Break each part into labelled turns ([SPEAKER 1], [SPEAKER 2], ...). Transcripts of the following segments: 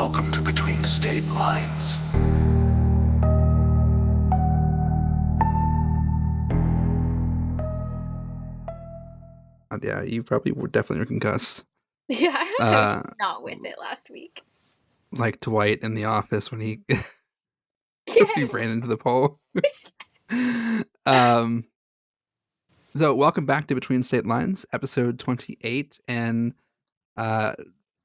[SPEAKER 1] Welcome to Between State Lines.
[SPEAKER 2] Yeah, you probably were definitely concussed.
[SPEAKER 3] Yeah, I was
[SPEAKER 2] Uh,
[SPEAKER 3] not with it last week.
[SPEAKER 2] like Dwight in The Office when he he
[SPEAKER 3] Yes.
[SPEAKER 2] ran into the pole. um, so welcome back to Between State Lines, episode 28, and uh,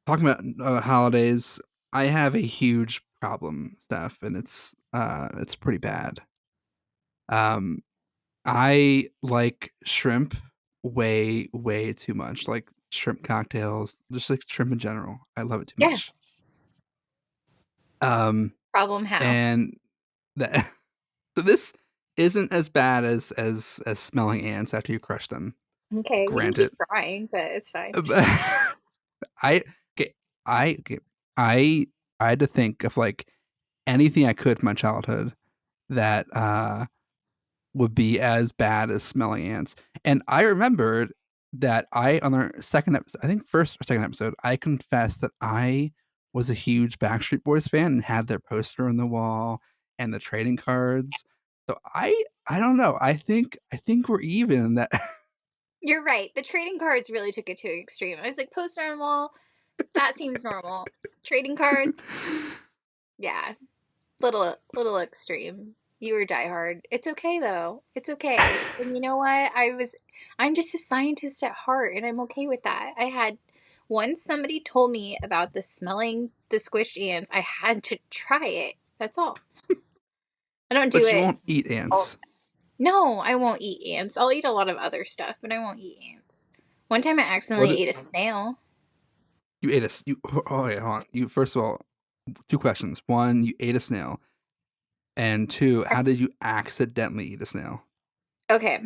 [SPEAKER 2] talking about holidays. I have a huge problem, Steph, and it's pretty bad. Um, I like shrimp way too much. Like shrimp cocktails, just like shrimp in general. I love it too
[SPEAKER 3] Yeah.
[SPEAKER 2] much. Um,
[SPEAKER 3] Problem how?
[SPEAKER 2] and that so this isn't as bad as smelling ants after you crush them.
[SPEAKER 3] Okay, you can keep
[SPEAKER 2] Granted,
[SPEAKER 3] trying, but it's fine.
[SPEAKER 2] but I okay, okay, I I had to think of like anything I could in my childhood that would be as bad as smelling ants. And I remembered that I on our second episode, I think first or second episode, I confessed that I was a huge Backstreet Boys fan and had their poster on the wall and the trading cards. So I don't know. I think we're even in that.
[SPEAKER 3] You're right. The trading cards really took it to an extreme. I was like, poster on wall, that seems normal. Trading cards, yeah, little extreme. You were diehard. It's okay though. It's okay. And you know what? I'm just a scientist at heart, and I'm okay with that. Once somebody told me about the smelling the squished ants, I had to try it. That's all. I don't do
[SPEAKER 2] But you
[SPEAKER 3] it
[SPEAKER 2] won't eat
[SPEAKER 3] all.
[SPEAKER 2] ants.
[SPEAKER 3] No, I won't eat ants. I'll eat a lot of other stuff, but I won't eat ants. One time I
[SPEAKER 2] What
[SPEAKER 3] accidentally ate a snail.
[SPEAKER 2] you ate you oh yeah, hold on. You first of all, two questions. One, you ate a snail, and two, how did you accidentally eat a snail?
[SPEAKER 3] Okay.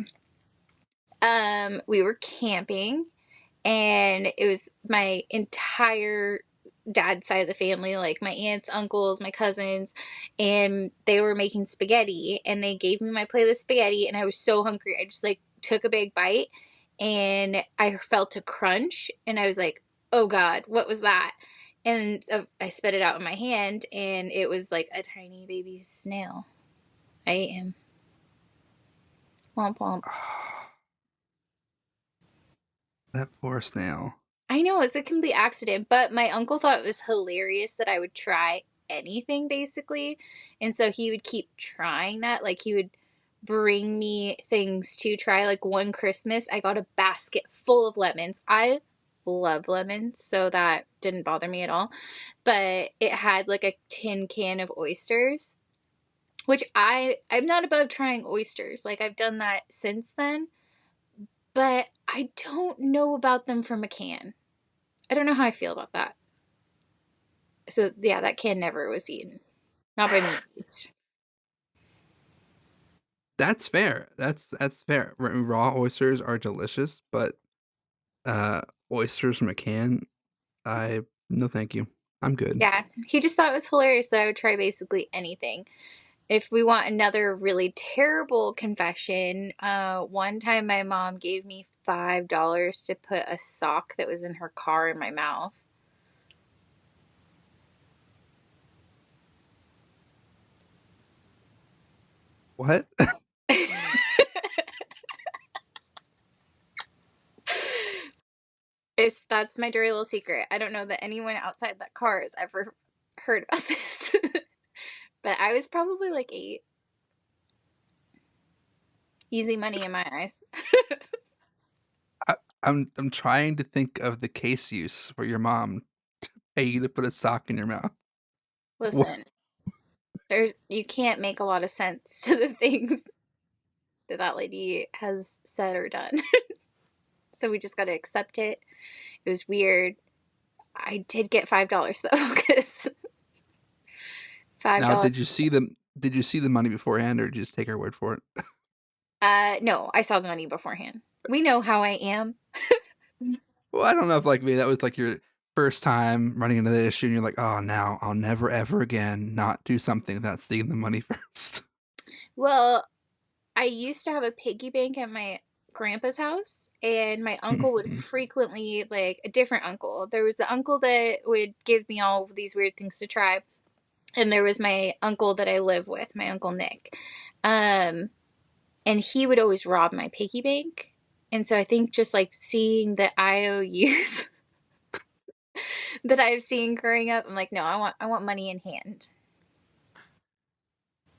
[SPEAKER 3] We were camping and it was my entire dad's side of the family, like my aunts, uncles, my cousins, and they were making spaghetti and they gave me my plate of spaghetti and I was so hungry. I just like took a big bite and I felt a crunch and I was like, "Oh god, what was that?" And so I spit it out in my hand and it was like a tiny baby snail. I ate him. Womp womp.
[SPEAKER 2] That poor snail.
[SPEAKER 3] I know it's a complete accident, but my uncle thought it was hilarious that I would try anything basically. And so he would keep trying that. Like he would bring me things to try. Like one Christmas, I got a basket full of lemons. I love lemons, so that didn't bother me at all. But it had like a tin can of oysters, which I'm not above trying oysters. Like I've done that since then, but I don't know about them from a can. I don't know how I feel about that. So yeah, that can never was eaten. Not by me at least.
[SPEAKER 2] That's fair. That's fair. Raw oysters are delicious, but uh oysters from a can, I no thank you. I'm good.
[SPEAKER 3] Yeah. He just thought it was hilarious that I would try basically anything. If we want another really terrible confession, one time my mom gave me $5 to put a sock that was in her car in my mouth.
[SPEAKER 2] What?
[SPEAKER 3] That's my dirty little secret. I don't know that anyone outside that car has ever heard about this. But I was probably like 8. Easy money in my eyes.
[SPEAKER 2] I, I'm trying to think of the case use for your mom pay you to put a sock in your mouth. What?
[SPEAKER 3] Listen, you can't make a lot of sense to the things that lady has said or done. So we just got to accept it. It was weird. I did get $5 though, because five
[SPEAKER 2] Now,
[SPEAKER 3] dollars.
[SPEAKER 2] did you see the money beforehand or did you just take her word for it?
[SPEAKER 3] No, I saw the money beforehand. We know how I am.
[SPEAKER 2] Well, I don't know if like me that was like your first time running into the issue and you're like, "Oh, now I'll never ever again not do something without seeing the money first."
[SPEAKER 3] Well, I used to have a piggy bank at my grandpa's house, and my uncle would frequently, like, a different uncle. There was the uncle that would give me all of these weird things to try, and there was my uncle that I live with, my uncle Nick. And he would always rob my piggy bank. And so I think just like seeing the IOUs that I've seen growing up, I'm like, no, I want money in hand.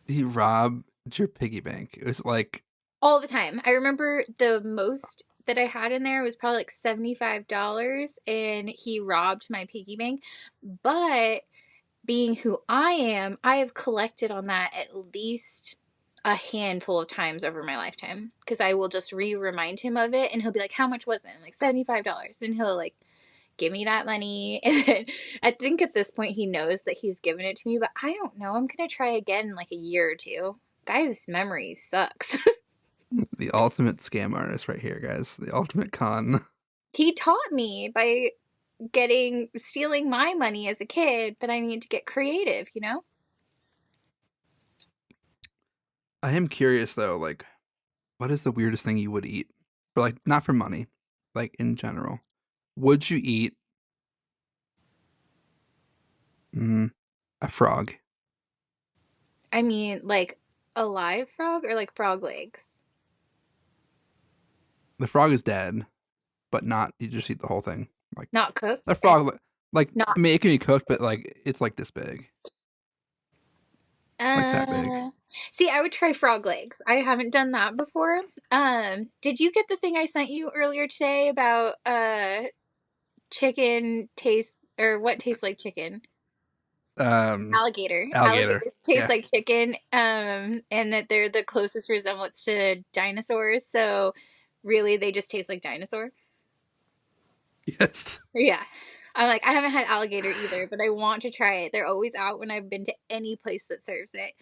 [SPEAKER 2] He robbed your piggy bank. It was like,
[SPEAKER 3] All the time. I remember the most that I had in there was probably like $75, and he robbed my piggy bank. But being who I am, I have collected on that at least a handful of times over my lifetime, because I will just remind him of it, and he'll be like, how much was it? I'm like, $75. And he'll like give me that money. And then I think at this point he knows that he's given it to me, but I don't know. I'm going to try again in like a year or two. Guy's memory sucks.
[SPEAKER 2] the ultimate scam artist right here, guys. The ultimate con.
[SPEAKER 3] He taught me by stealing my money as a kid that I need to get creative, you know?
[SPEAKER 2] I am curious though, like, what is the weirdest thing you would eat? For like, not for money, like in general. Would you eat a frog?
[SPEAKER 3] I mean, like a live frog or like frog legs?
[SPEAKER 2] The frog is dead, but not, you just eat the whole thing. Like,
[SPEAKER 3] Not
[SPEAKER 2] the
[SPEAKER 3] cooked and
[SPEAKER 2] frog, like,
[SPEAKER 3] not.
[SPEAKER 2] I mean, it can be cooked, but like, it's like this big. Like that big.
[SPEAKER 3] Uh, See, I would try frog legs. I haven't done that before. Did you get the thing I sent you earlier today about chicken taste, or what tastes like chicken? Alligator.
[SPEAKER 2] Alligator.
[SPEAKER 3] Alligators taste
[SPEAKER 2] Yeah.
[SPEAKER 3] like chicken, and that they're the closest resemblance to dinosaurs. So really, they just taste like dinosaur.
[SPEAKER 2] Yes.
[SPEAKER 3] Yeah. I'm like, I haven't had alligator either, but I want to try it. They're always out when I've been to any place that serves it.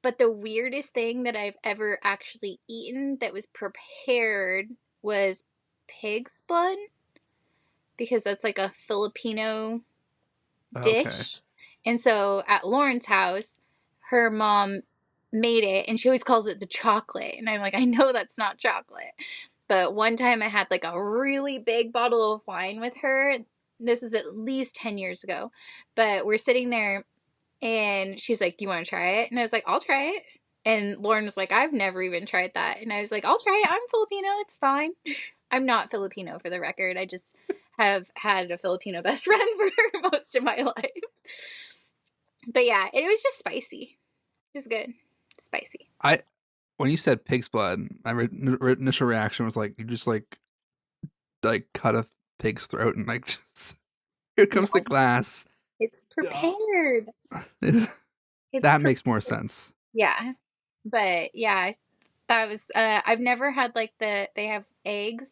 [SPEAKER 3] But the weirdest thing that I've ever actually eaten that was prepared was pig's blood, because that's like a Filipino
[SPEAKER 2] Okay.
[SPEAKER 3] dish. And so at Lauren's house, her mom made it, and she always calls it the chocolate. And I'm like, I know that's not chocolate. But one time I had like a really big bottle of wine with her. This is at least 10 years ago. But we're sitting there, and she's like, do you want to try it? And I was like, I'll try it. And Lauren was like, I've never even tried that. And I was like, I'll try it. I'm Filipino. It's fine. I'm not Filipino, for the record. I just have had a Filipino best friend for most of my life. But yeah, it was just spicy. It was good. Spicy.
[SPEAKER 2] When you said pig's blood, my initial reaction was like, you just like cut a pig's throat and like just here comes the
[SPEAKER 3] No,
[SPEAKER 2] glass.
[SPEAKER 3] it's prepared. It's
[SPEAKER 2] That
[SPEAKER 3] pre-
[SPEAKER 2] makes more sense.
[SPEAKER 3] yeah. But yeah, that was I've never had like they have eggs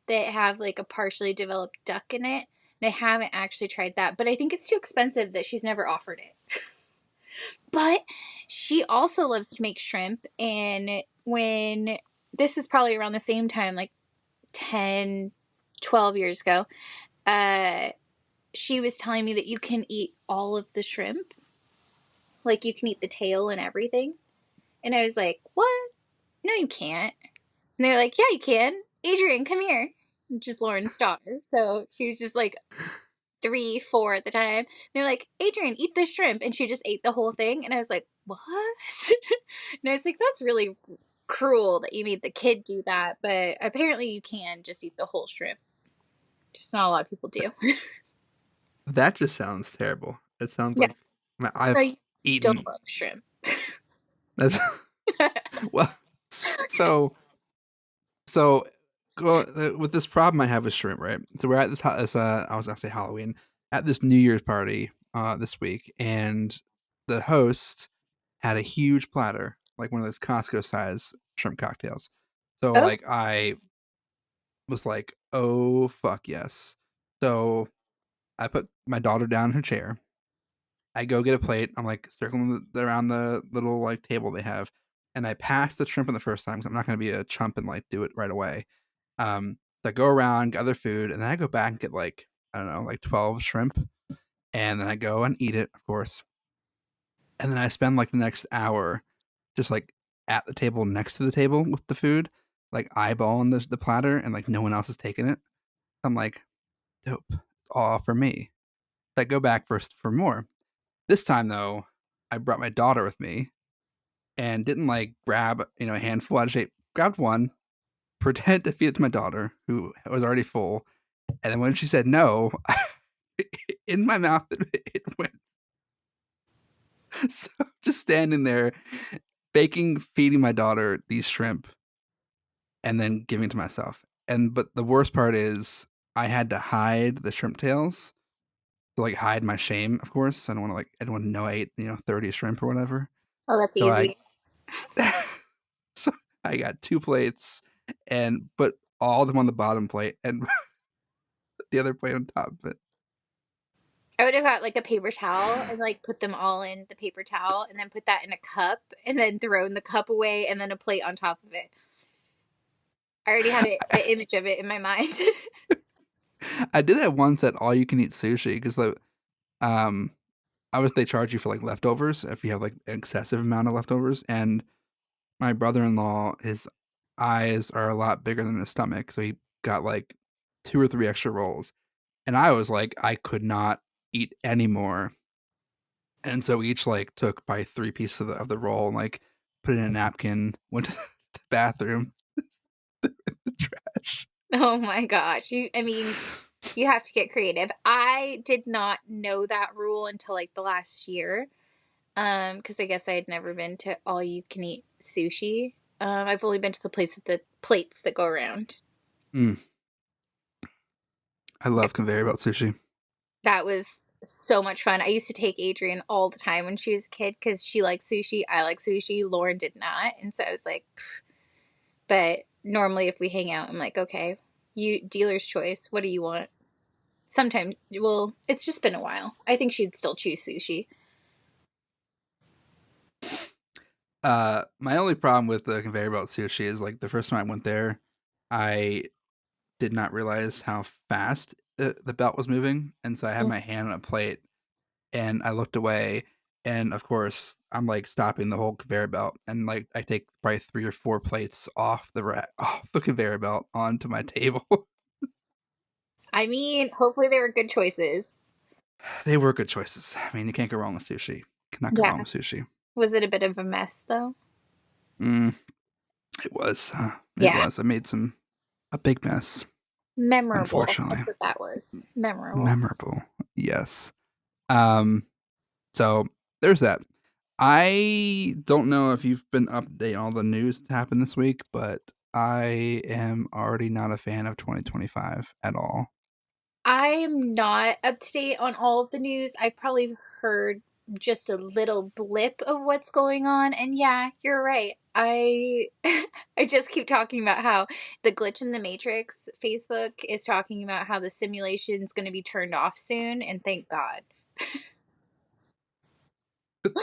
[SPEAKER 3] that have like a partially developed duck in it. And I haven't actually tried that, but I think it's too expensive that she's never offered it. But she also loves to make shrimp, and when this was probably around the same time, like 10, 12 years ago, uh she was telling me that you can eat all of the shrimp. Like you can eat the tail and everything. And I was like, what? No, you can't. And they're like, yeah, you can. Adrian, come here. Which is Lauren's daughter. So she was just like 3, 4 at the time. And they're like, Adrian, eat this shrimp. And she just ate the whole thing. And I was like, what? And I was like, that's really cruel that you made the kid do that. But apparently you can just eat the whole shrimp. Just not a lot of people do.
[SPEAKER 2] That just sounds terrible. It sounds
[SPEAKER 3] Yeah.
[SPEAKER 2] like
[SPEAKER 3] So
[SPEAKER 2] I've
[SPEAKER 3] you
[SPEAKER 2] eaten.
[SPEAKER 3] don't love shrimp.
[SPEAKER 2] That's well. So so with this problem I have with shrimp, right? So we're at this I was gonna say Halloween, at this New Year's party this week, and the host had a huge platter, like one of those Costco size shrimp cocktails. So
[SPEAKER 3] Oh,
[SPEAKER 2] like I was like, oh fuck yes. So I put my daughter down in her chair. I go get a plate. I'm like circling around the little like table they have, and I pass the shrimp in the first time because I'm not going to be a chump and like do it right away. So I go around, get other food, and then I go back and get like, I don't know, like 12 shrimp, and then I go and eat it, of course. And then I spend like the next hour just like at the table next to the table with the food. like eyeballing the platter, and like no one else is taking it. I'm like, dope, it's all for me. So I go back for more. This time though, I brought my daughter with me and didn't like grab a handful out of shape. Grabbed one, pretend to feed it to my daughter who was already full, and then when she said no, in my mouth it went. So just standing there, baking, feeding my daughter these shrimp, and then giving it to myself. But the worst part is I had to hide the shrimp tails to like hide my shame. Of course, I don't want to like anyone to know I ate 30 shrimp or whatever.
[SPEAKER 3] Oh, that's
[SPEAKER 2] So I
[SPEAKER 3] easy.
[SPEAKER 2] so I got 2 plates and put all of them on the bottom plate and the other plate on top of it.
[SPEAKER 3] I would have got like a paper towel and like put them all in the paper towel and then put that in a cup and then thrown the cup away and then a plate on top of it. I already had the image of it in my mind.
[SPEAKER 2] I did that once at all you can eat sushi because like um obviously they charge you for like leftovers if you have like an excessive amount of leftovers. And my brother-in-law, his eyes are a lot bigger than his stomach, so he got like 2 or 3 extra rolls. And I was like, I could not eat anymore. And so we each like took probably 3 pieces of the roll and like put it in a napkin, went to the bathroom, the trash.
[SPEAKER 3] Oh my gosh. I mean, you have to get creative. I did not know that rule until like the last year. Because I guess I had never been to all you can eat sushi. I've only been to the place with the plates that go around.
[SPEAKER 2] Mm, I love conveyor belt sushi.
[SPEAKER 3] That was so much fun. I used to take Adrian all the time when she was a kid because she likes sushi. I like sushi. Lauren did not. And so I was like, pfft. But normally if we hang out, I'm like, okay, you dealer's choice. What do you want? Sometimes, well, it's just been a while. I think she'd still choose sushi.
[SPEAKER 2] My only problem with the conveyor belt sushi is like the first time I went there, I did not realize how fast the belt was moving, and so I had my hand on a plate, and I looked away, and of course I'm like stopping the whole conveyor belt, and like I take probably 3 or 4 plates off off the conveyor belt onto my table.
[SPEAKER 3] I mean, hopefully they were good choices.
[SPEAKER 2] They were good choices. I mean, you can't go wrong with sushi. Cannot go
[SPEAKER 3] Yeah.
[SPEAKER 2] wrong with sushi.
[SPEAKER 3] Was it a bit of a mess though?
[SPEAKER 2] Mm, it was. It
[SPEAKER 3] Yeah.
[SPEAKER 2] was. I made a big mess,
[SPEAKER 3] Memorable.
[SPEAKER 2] unfortunately.
[SPEAKER 3] That's what that was. Memorable.
[SPEAKER 2] Memorable. Yes. Um. So there's that. I don't know if you've been updating all the news that happened this week, but I am already not a fan of 2025 at all.
[SPEAKER 3] I am not up to date on all of the news. I've probably heard just a little blip of what's going on. And yeah, you're right. I I just keep talking about how the glitch in the matrix, Facebook is talking about how the simulation is going to be turned off soon, and thank God.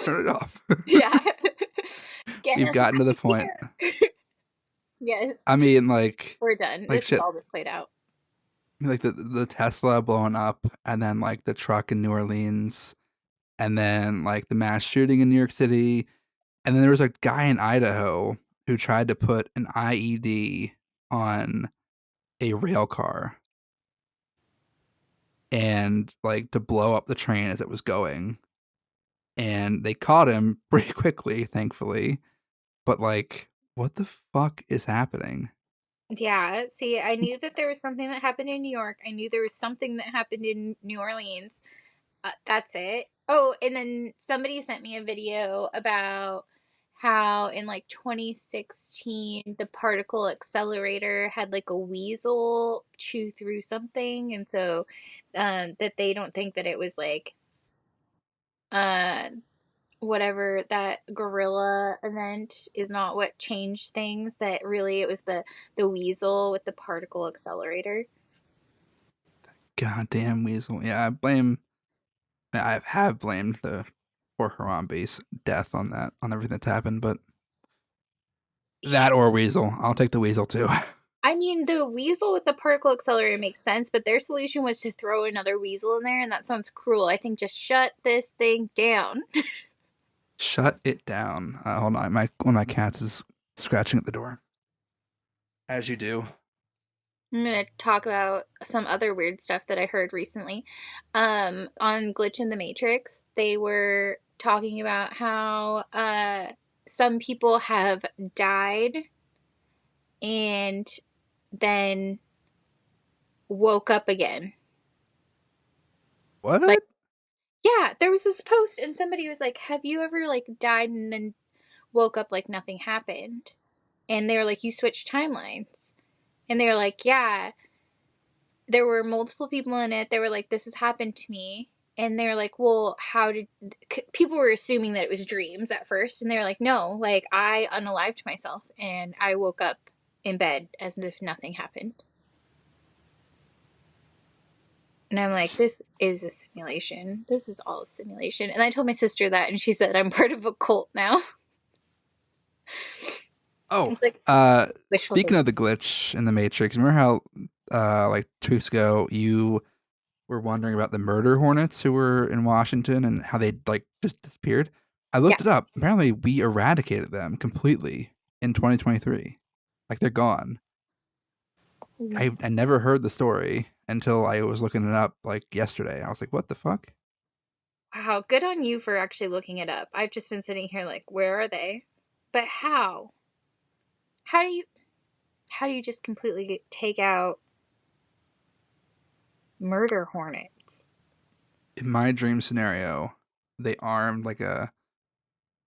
[SPEAKER 2] Turn it off.
[SPEAKER 3] Yeah. Get
[SPEAKER 2] We've
[SPEAKER 3] us
[SPEAKER 2] gotten to
[SPEAKER 3] out
[SPEAKER 2] the
[SPEAKER 3] of
[SPEAKER 2] point.
[SPEAKER 3] here. Yes.
[SPEAKER 2] I mean,
[SPEAKER 3] We're done.
[SPEAKER 2] like
[SPEAKER 3] This has
[SPEAKER 2] shit.
[SPEAKER 3] all been played out.
[SPEAKER 2] Like the Tesla blowing up, and then like the truck in New Orleans, and then like the mass shooting in New York City, and then there was a guy in Idaho who tried to put an IED on a rail car and like to blow up the train as it was going. And they caught him pretty quickly, thankfully. But like, what the fuck is happening?
[SPEAKER 3] Yeah, see, I knew that there was something that happened in New York. I knew there was something that happened in New Orleans. That's it. Oh, and then somebody sent me a video about how in like 2016 the particle accelerator had like a weasel chew through something, and so that they don't think that it was like uh whatever that gorilla event is not what changed things, that really it was the weasel with the particle accelerator.
[SPEAKER 2] Goddamn weasel. Yeah, I have blamed the poor Harambe's death on that, on everything that's happened, but
[SPEAKER 3] Yeah.
[SPEAKER 2] that or weasel. I'll take the weasel too.
[SPEAKER 3] I mean, the weasel with the particle accelerator makes sense, but their solution was to throw another weasel in there, and that sounds cruel. I think just shut this thing down.
[SPEAKER 2] Shut it down. Hold on, one of my cats is scratching at the door. As you do.
[SPEAKER 3] I'm gonna talk about some other weird stuff that I heard recently. On Glitch in the Matrix, they were talking about how some people have died and then woke up again. Like,
[SPEAKER 2] What?
[SPEAKER 3] yeah, there was this post and somebody was like, "Have you ever like died and then woke up like nothing happened?" And they were like, "You switched timelines." And they were like, "Yeah." There were multiple people in it. They were like, "This has happened to me." And they were like, "Well, how did..." People were assuming that it was dreams at first. And they were like, "No, like I unalived myself and I woke up in bed as if nothing happened." And I'm like, this is a simulation. This is all a simulation. And I told my sister that, and she said, I'm part of a cult now.
[SPEAKER 2] Oh,
[SPEAKER 3] It's like wishful
[SPEAKER 2] speaking
[SPEAKER 3] thinking.
[SPEAKER 2] of the glitch in the Matrix, remember how like 2 weeks ago you were wondering about the murder hornets who were in Washington and how they like just disappeared? I
[SPEAKER 3] Yeah.
[SPEAKER 2] looked it up. Apparently, we eradicated them completely in 2023. Like they're gone. I never heard the story until I was looking it up like yesterday. I was like, what the fuck?
[SPEAKER 3] Wow, good on you for actually looking it up. I've just been sitting here like, where are they? But how? How do you just completely take out murder hornets?
[SPEAKER 2] In my dream scenario, they armed like a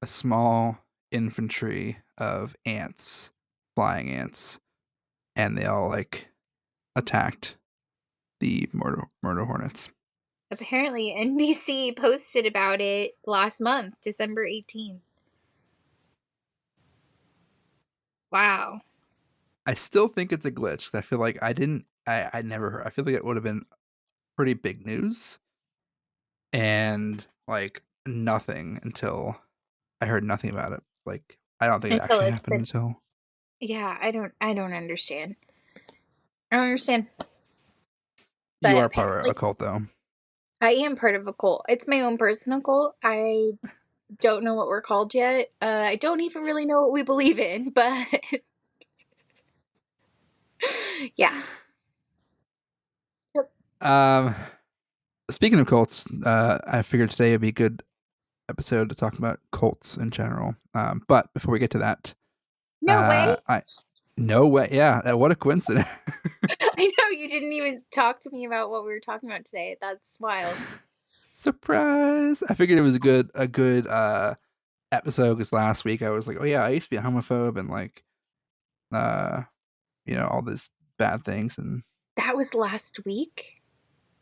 [SPEAKER 2] small infantry of ants, flying ants, and they all like attacked the murder hornets.
[SPEAKER 3] Apparently, NBC posted about it last month, December 18th. Wow.
[SPEAKER 2] I still think it's a glitch. I feel like I never heard. I feel like it would have been pretty big news and like nothing until I heard nothing about it. Like I don't think it
[SPEAKER 3] Until
[SPEAKER 2] actually
[SPEAKER 3] it's
[SPEAKER 2] happened
[SPEAKER 3] been,
[SPEAKER 2] until
[SPEAKER 3] yeah, I don't understand. I don't understand.
[SPEAKER 2] you
[SPEAKER 3] But
[SPEAKER 2] are part of
[SPEAKER 3] apparently,
[SPEAKER 2] a cult though.
[SPEAKER 3] I am part of a cult. It's my own personal cult. I don't know what we're called yet. I don't even really know what we believe in, but yeah. Yep.
[SPEAKER 2] Um, speaking of cults, I figured today would be a good episode to talk about cults in general. But before we get to that,
[SPEAKER 3] No way.
[SPEAKER 2] I no way, yeah, what a coincidence.
[SPEAKER 3] I know you didn't even talk to me about what we were talking about today. That's wild.
[SPEAKER 2] Surprise! I figured it was a good episode because last week I was like, oh yeah, I used to be a homophobe and like uh all these bad things, and
[SPEAKER 3] That was last week?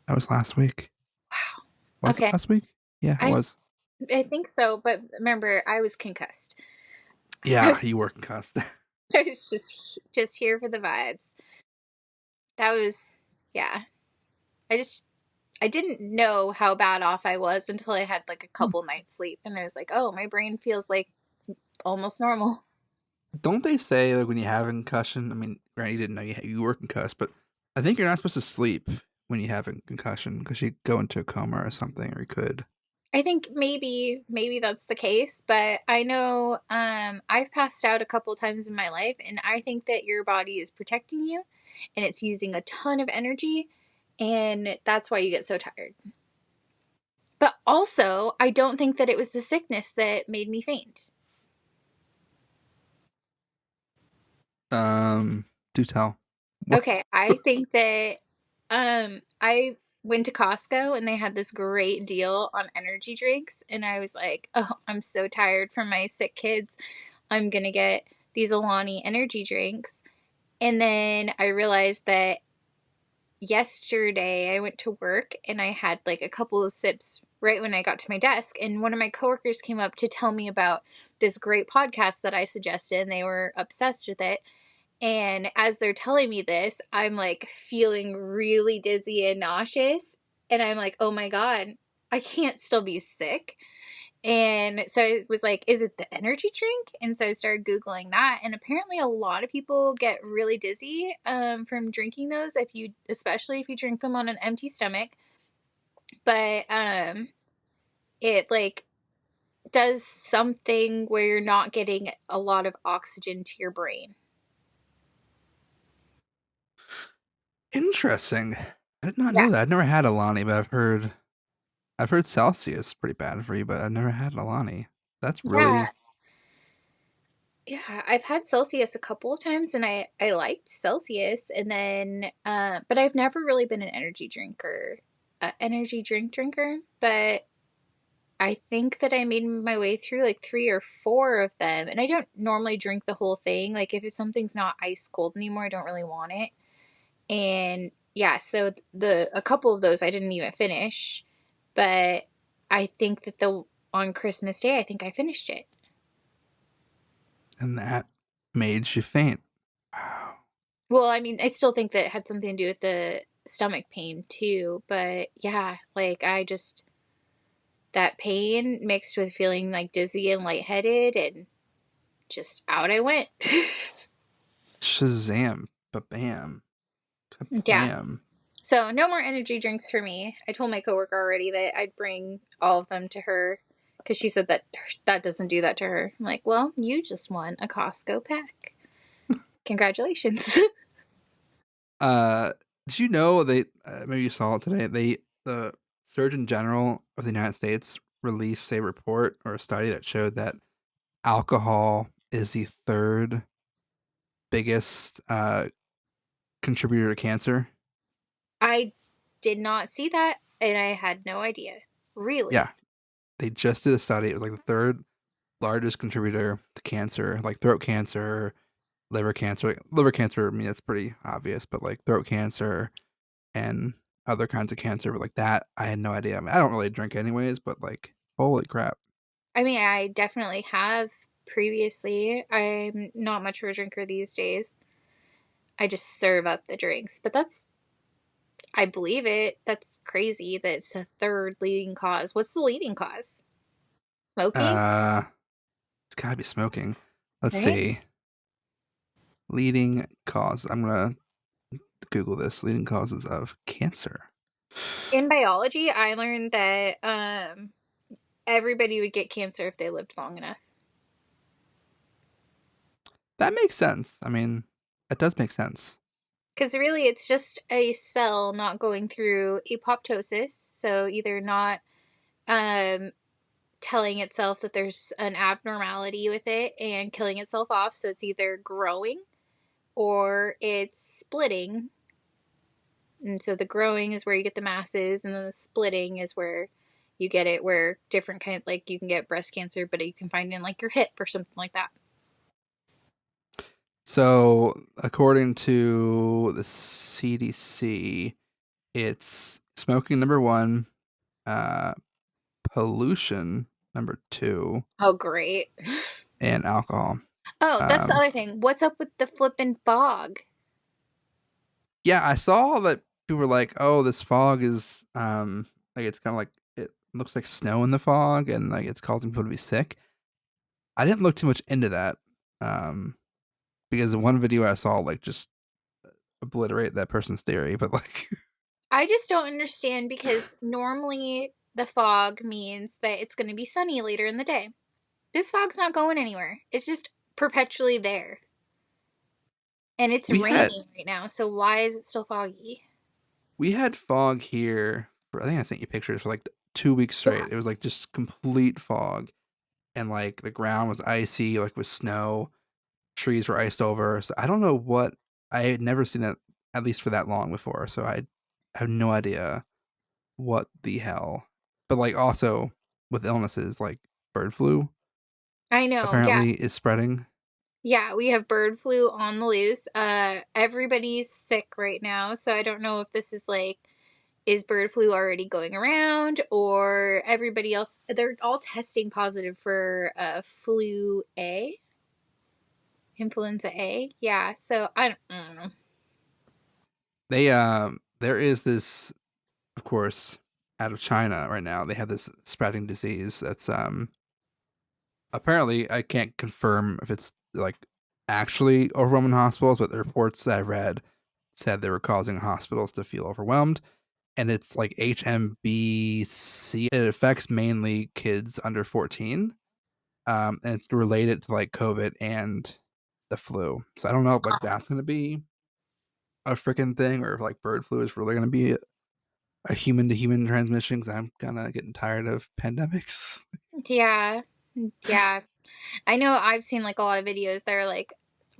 [SPEAKER 2] that was last week.
[SPEAKER 3] Wow.
[SPEAKER 2] Was it
[SPEAKER 3] Okay.
[SPEAKER 2] last week? Yeah, it
[SPEAKER 3] I
[SPEAKER 2] was.
[SPEAKER 3] I think so, but remember, I was concussed. I
[SPEAKER 2] Yeah,
[SPEAKER 3] was,
[SPEAKER 2] you were concussed.
[SPEAKER 3] I was just here for the vibes. That was, yeah. I didn't know how bad off I was until I had like a couple nights sleep, and I was like, oh, my brain feels like almost normal.
[SPEAKER 2] Don't they say like when you have a concussion? I mean, granted, you didn't know you were concussed, but I think you're not supposed to sleep when you have a concussion because you go into a coma or something, or you could.
[SPEAKER 3] I think maybe that's the case, but I know I've passed out a couple times in my life, and I think that your body is protecting you and it's using a ton of energy, and that's why you get so tired. But also, I don't think that it was the sickness that made me faint.
[SPEAKER 2] Do tell. What?
[SPEAKER 3] Okay, I think that I went to Costco and they had this great deal on energy drinks, and I was like, "Oh, I'm so tired from my sick kids. I'm going to get these Alani energy drinks." And then I realized that yesterday I went to work and I had like a couple of sips right when I got to my desk, and one of my coworkers came up to tell me about this great podcast that I suggested, and they were obsessed with it. And as they're telling me this, I'm like feeling really dizzy and nauseous. And I'm like, oh my God, I can't still be sick. And so I was like, is it the energy drink? And so I started Googling that. And apparently a lot of people get really dizzy from drinking those, especially if you drink them on an empty stomach. But it like does something where you're not getting a lot of oxygen to your brain.
[SPEAKER 2] Interesting. I did not
[SPEAKER 3] Yeah.
[SPEAKER 2] know that. I've never had Alani, but I've heard Celsius is pretty bad for you, but I've never had Alani. That's
[SPEAKER 3] Yeah.
[SPEAKER 2] really
[SPEAKER 3] Yeah, I've had Celsius a couple of times and I liked Celsius and then but I've never really been an energy drink drinker, but I think that I made my way through like 3 or 4 of them and I don't normally drink the whole thing. Like if something's not ice cold anymore, I don't really want it. And yeah, so the a couple of those I didn't even finish, but I think that the on Christmas Day I think I finished it.
[SPEAKER 2] and that made you faint. Wow.
[SPEAKER 3] Well, I mean, I still think that it had something to do with the stomach pain too, but yeah, like I just that pain mixed with feeling like dizzy and lightheaded and just out I went.
[SPEAKER 2] Shazam. Ba-bam.
[SPEAKER 3] Yeah.
[SPEAKER 2] Kablam.
[SPEAKER 3] So, no more energy drinks for me. I told my coworker already that I'd bring all of them to her because she said that that doesn't do that to her. I'm like, well, you just won a Costco pack. Congratulations.
[SPEAKER 2] Uh, did you know maybe you saw it today? The Surgeon General of the United States released a report or a study that showed that alcohol is the third biggest contributor to cancer.
[SPEAKER 3] I did not see that and I had no idea.
[SPEAKER 2] Yeah,
[SPEAKER 3] Really?
[SPEAKER 2] they just did a study. It was like the third largest contributor to cancer, like throat cancer, liver cancer. Like, liver cancer, I mean, that's pretty obvious, but like throat cancer and other kinds of cancer, but like that, I had no idea. I mean, I don't really drink anyways, but like, holy crap.
[SPEAKER 3] I mean, I definitely have previously. I'm not much of a drinker these days. I just serve up the drinks. But I believe it. That's crazy that it's the third leading cause. What's the leading cause? Smoking?
[SPEAKER 2] Uh, it's gotta be smoking. Let's
[SPEAKER 3] Right?
[SPEAKER 2] see. Leading cause. I'm gonna Google this. Leading causes of cancer.
[SPEAKER 3] In biology, I learned that everybody would get cancer if they lived long enough.
[SPEAKER 2] That makes sense. I mean, that does make sense.
[SPEAKER 3] Because really, it's just a cell not going through apoptosis. So either not um, telling itself that there's an abnormality with it and killing itself off. So it's either growing or it's splitting. And so the growing is where you get the masses, and then the splitting is where you get it where different kind of like you can get breast cancer, but you can find it in like your hip or something like that.
[SPEAKER 2] So, according to the CDC, it's smoking number one, uh, pollution number two,
[SPEAKER 3] Oh, great.
[SPEAKER 2] and alcohol.
[SPEAKER 3] Oh, that's the
[SPEAKER 2] Um,
[SPEAKER 3] other thing. What's up with the flippin' fog?
[SPEAKER 2] yeah, I saw that people were like, "Oh, this fog is like it's kind of like it looks like snow in the fog, and like it's causing people to be sick." I didn't look too much into that, um, because the one video I saw like just obliterate that person's theory, but like,
[SPEAKER 3] I just don't understand because normally the fog means that it's going to be sunny later in the day. This fog's not going anywhere. It's just perpetually there. And it's
[SPEAKER 2] we had
[SPEAKER 3] raining right now, so why is it still foggy?
[SPEAKER 2] we had fog here. I think I sent you pictures for like 2 weeks
[SPEAKER 3] Yeah.
[SPEAKER 2] straight. It was like just complete fog, and like the ground was icy, like with snow. Trees were iced over. So I don't know what I had never seen that at least for that long before. So I have no idea what the hell. But like also with illnesses like bird flu
[SPEAKER 3] I know, yeah.
[SPEAKER 2] apparently is spreading.
[SPEAKER 3] Yeah, we have bird flu on the loose. Everybody's sick right now, so I don't know if this is like, is bird flu already going around or everybody else? They're all testing positive for flu A, influenza A. Yeah, so I don't know.
[SPEAKER 2] There is this, of course, out of China right now. They have this spreading disease that's apparently I can't confirm if it's like actually overwhelming hospitals, but the reports that I read said they were causing hospitals to feel overwhelmed. And it's like HMBC. It affects mainly kids under 14. And it's related to like COVID and the flu. So I don't know if like that's going to be a freaking thing, or if like bird flu is really going to be a human to human transmission. Because I'm kind of getting tired of pandemics.
[SPEAKER 3] Yeah. Yeah. I know I've seen like a lot of videos that are like,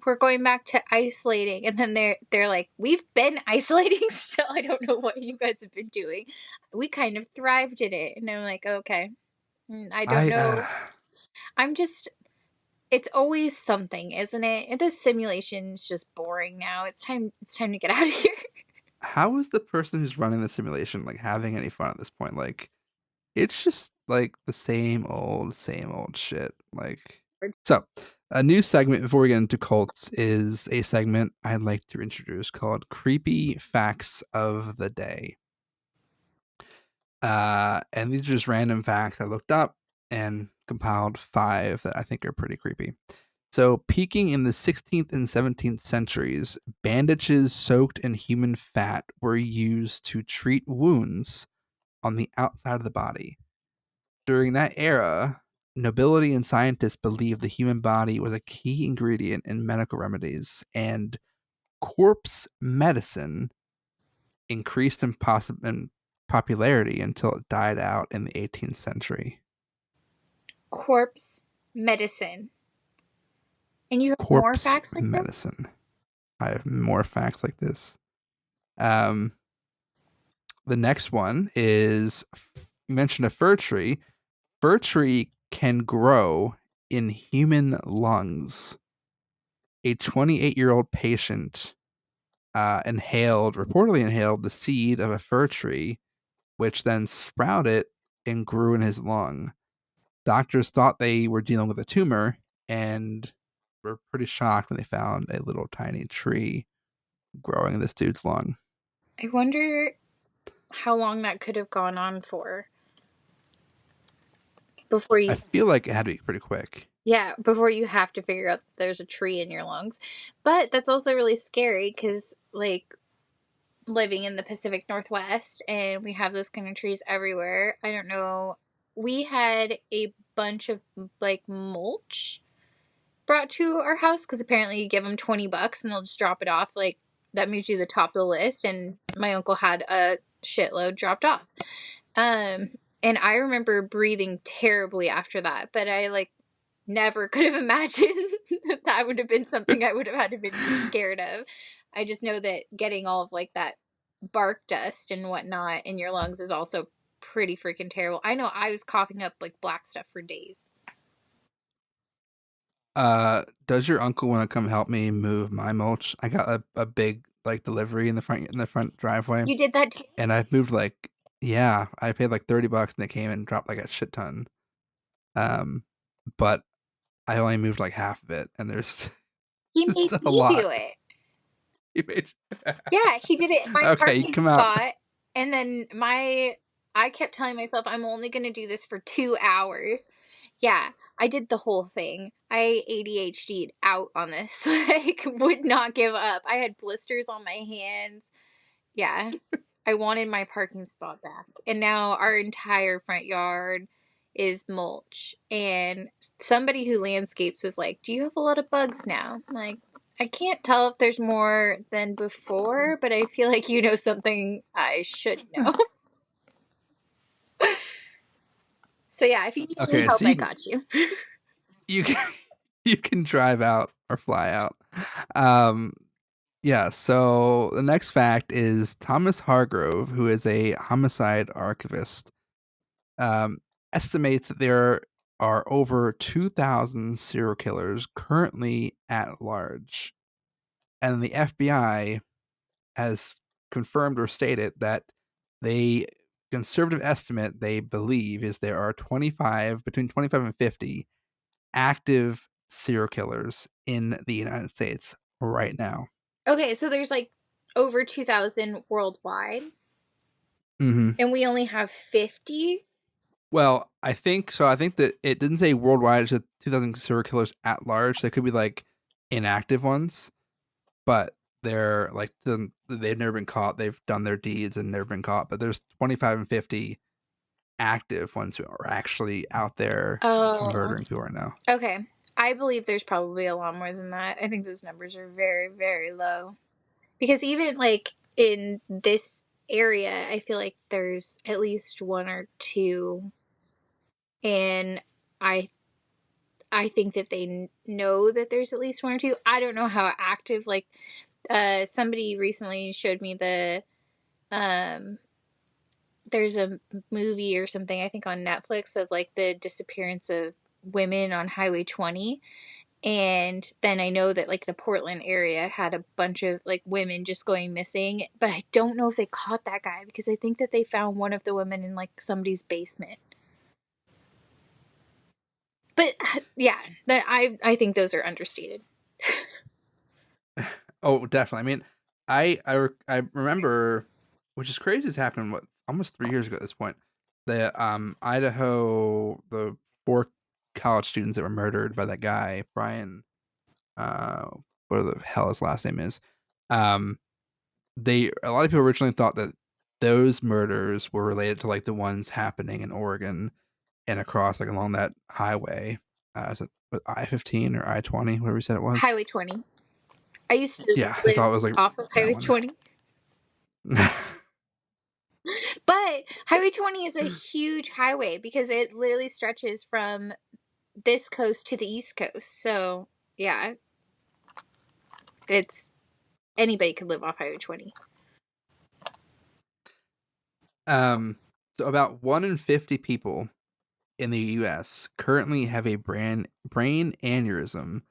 [SPEAKER 3] we're going back to isolating, and then they're like, we've been isolating still. I don't know what you guys have been doing. We kind of thrived in it. And I'm like, okay. I don't
[SPEAKER 2] I
[SPEAKER 3] know. I'm just it's always something, isn't it? And this simulation is just boring now. It's time to get out of here.
[SPEAKER 2] how is the person who's running the simulation like having any fun at this point? Like, it's just like the same old shit. Like, so a new segment before we get into cults is a segment I'd like to introduce called Creepy Facts of the Day. And these are just random facts I looked up and compiled 5 that I think are pretty creepy. So, peaking in the 16th and 17th centuries, bandages soaked in human fat were used to treat wounds on the outside of the body. During that era, nobility and scientists believed the human body was a key ingredient in medical remedies, and corpse medicine increased in popularity until it died out in the 18th century.
[SPEAKER 3] Corpse medicine. And you have more
[SPEAKER 2] Corpse
[SPEAKER 3] facts like this?
[SPEAKER 2] medicine. I have more facts like this. Um, the next one is you mentioned a fir tree. Fir tree can grow in human lungs. A 28-year-old patient reportedly inhaled the seed of a fir tree, which then sprouted and grew in his lung. Doctors thought they were dealing with a tumor and were pretty shocked when they found a little tiny tree growing in this dude's lung.
[SPEAKER 3] I wonder how long that could have gone on for before
[SPEAKER 2] I
[SPEAKER 3] you
[SPEAKER 2] feel like it had to be pretty quick.
[SPEAKER 3] yeah, before you have to figure out that there's a tree in your lungs. But that's also really scary cuz like living in the Pacific Northwest and we have those kind of trees everywhere. I don't know. We had a bunch of like mulch brought to our house because apparently you give them $20 and they'll just drop it off. Like that moves you to the top of the list. And my uncle had a shitload dropped off. And I remember breathing terribly after that, but I like never could have imagined that would have been something I would have had to be scared of. I just know that getting all of like that bark dust and whatnot in your lungs is also pretty freaking terrible. I know I was coughing up like black stuff for days.
[SPEAKER 2] Does your uncle want to come help me move my mulch? I got a big like delivery in the front driveway,
[SPEAKER 3] You did that too?
[SPEAKER 2] and I've moved like yeah, I paid like $30 and they came and dropped like a shit ton. Um, but I only moved like half of it, and there's
[SPEAKER 3] He
[SPEAKER 2] it's
[SPEAKER 3] made
[SPEAKER 2] a
[SPEAKER 3] me
[SPEAKER 2] lot.
[SPEAKER 3] do it. Yeah, he did it in my
[SPEAKER 2] Okay, you
[SPEAKER 3] parking
[SPEAKER 2] come out.
[SPEAKER 3] spot. And then I kept telling myself I'm only going to do this for 2 hours. Yeah, I did the whole thing. I ADHD'd out on this. Like would not give up. I had blisters on my hands. Yeah. I wanted my parking spot back. And now our entire front yard is mulch. And somebody who landscapes was like, "Do you have a lot of bugs now?" I'm like, I can't tell if there's more than before, but I feel like you know something I should know. So yeah, if you need any
[SPEAKER 2] Okay,
[SPEAKER 3] help,
[SPEAKER 2] so
[SPEAKER 3] I got you.
[SPEAKER 2] you can you can drive out or fly out. Um, yeah. So the next fact is Thomas Hargrove, who is a homicide archivist, um, estimates that there are over 2,000 serial killers currently at large, and the FBI has confirmed or stated that they conservative estimate they believe is there are 25 between 25 and 50 active serial killers in the United States right now.
[SPEAKER 3] Okay, so there's like over 2,000 worldwide,
[SPEAKER 2] Mm-hmm.
[SPEAKER 3] and we only have 50.
[SPEAKER 2] Well, I think so. I think that it didn't say worldwide; it said 2,000 serial killers at large. They could be like inactive ones, but they're like they've never been caught. They've done their deeds and never been caught. But there's 25 and 50 active ones who are actually out there
[SPEAKER 3] Oh,
[SPEAKER 2] murdering people right now.
[SPEAKER 3] okay. I believe there's probably a lot more than that. I think those numbers are very, very low. Because even like in this area, I feel like there's at least one or two, and I I think that they know that there's at least one or two. I don't know how active. Like, somebody recently showed me um there's a movie or something, I think on Netflix, of like the disappearance of women on Highway 20. And then I know that like the Portland area had a bunch of like women just going missing, but I don't know if they caught that guy because I think that they found one of the women in like somebody's basement. But yeah, that I think those are understated.
[SPEAKER 2] Oh, definitely. I mean, I remember, which is crazy. Has happened what almost 3 years ago at this point. The Idaho, the 4 college students that were murdered by that guy Brian. Uh, what the hell his last name is? Um, a lot of people originally thought that those murders were related to like the ones happening in Oregon and across like along that highway. Is it I-15 or I-20? Whatever you said it was.
[SPEAKER 3] Highway 20. I used to
[SPEAKER 2] Yeah, they thought
[SPEAKER 3] live
[SPEAKER 2] it was like
[SPEAKER 3] off of
[SPEAKER 2] that
[SPEAKER 3] Highway
[SPEAKER 2] one.
[SPEAKER 3] 20. But Highway 20 is a huge highway because it literally stretches from this coast to the East Coast. So, yeah, it's anybody could live off Highway 20.
[SPEAKER 2] Um, so about 1 in 50 people in the U.S. currently have a brain aneurysm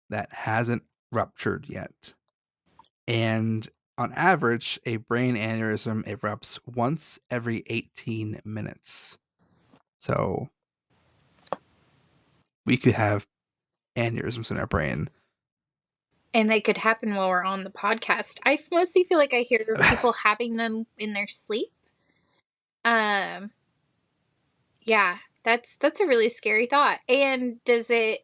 [SPEAKER 2] that hasn't ruptured yet, and on average, a brain aneurysm erupts once every 18 minutes. So we could have aneurysms in our brain.
[SPEAKER 3] And they could happen while we're on the podcast. I mostly feel like I hear people having them in their sleep. Um, yeah, that's a really scary thought. And is the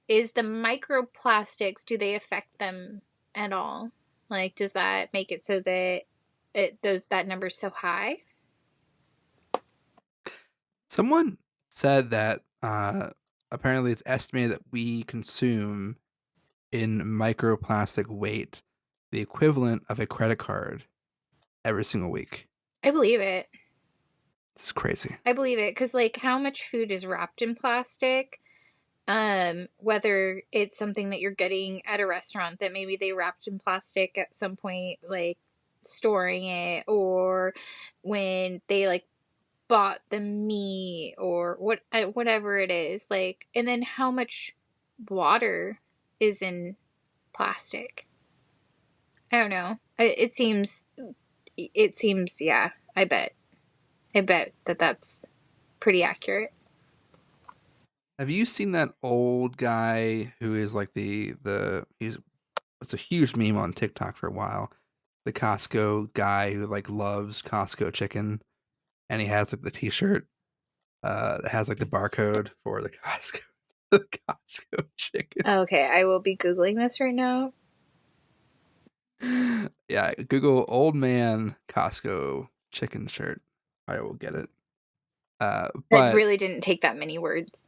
[SPEAKER 3] microplastics, do they affect them at all? Like, does that make it so that that number's so high?
[SPEAKER 2] Someone said that apparently it's estimated that we consume in microplastic weight the equivalent of a credit card every single week.
[SPEAKER 3] I believe it.
[SPEAKER 2] This is crazy.
[SPEAKER 3] I believe it because like how much food is wrapped in plastic? Whether it's something that you're getting at a restaurant that maybe they wrapped in plastic at some point, like storing it, or when they like bought the meat or whatever it is, like, and then how much water is in plastic. I don't know. It seems, yeah, I bet that that's pretty accurate.
[SPEAKER 2] Have you seen that old guy who is like the he's it's a huge meme on TikTok for a while. The Costco guy who like loves Costco chicken, and he has like the T-shirt that has like the barcode for the Costco the Costco chicken.
[SPEAKER 3] Okay, I will be Googling this right now.
[SPEAKER 2] Yeah, Google old man Costco chicken shirt. I will get it.
[SPEAKER 3] That
[SPEAKER 2] But
[SPEAKER 3] really didn't take that many words.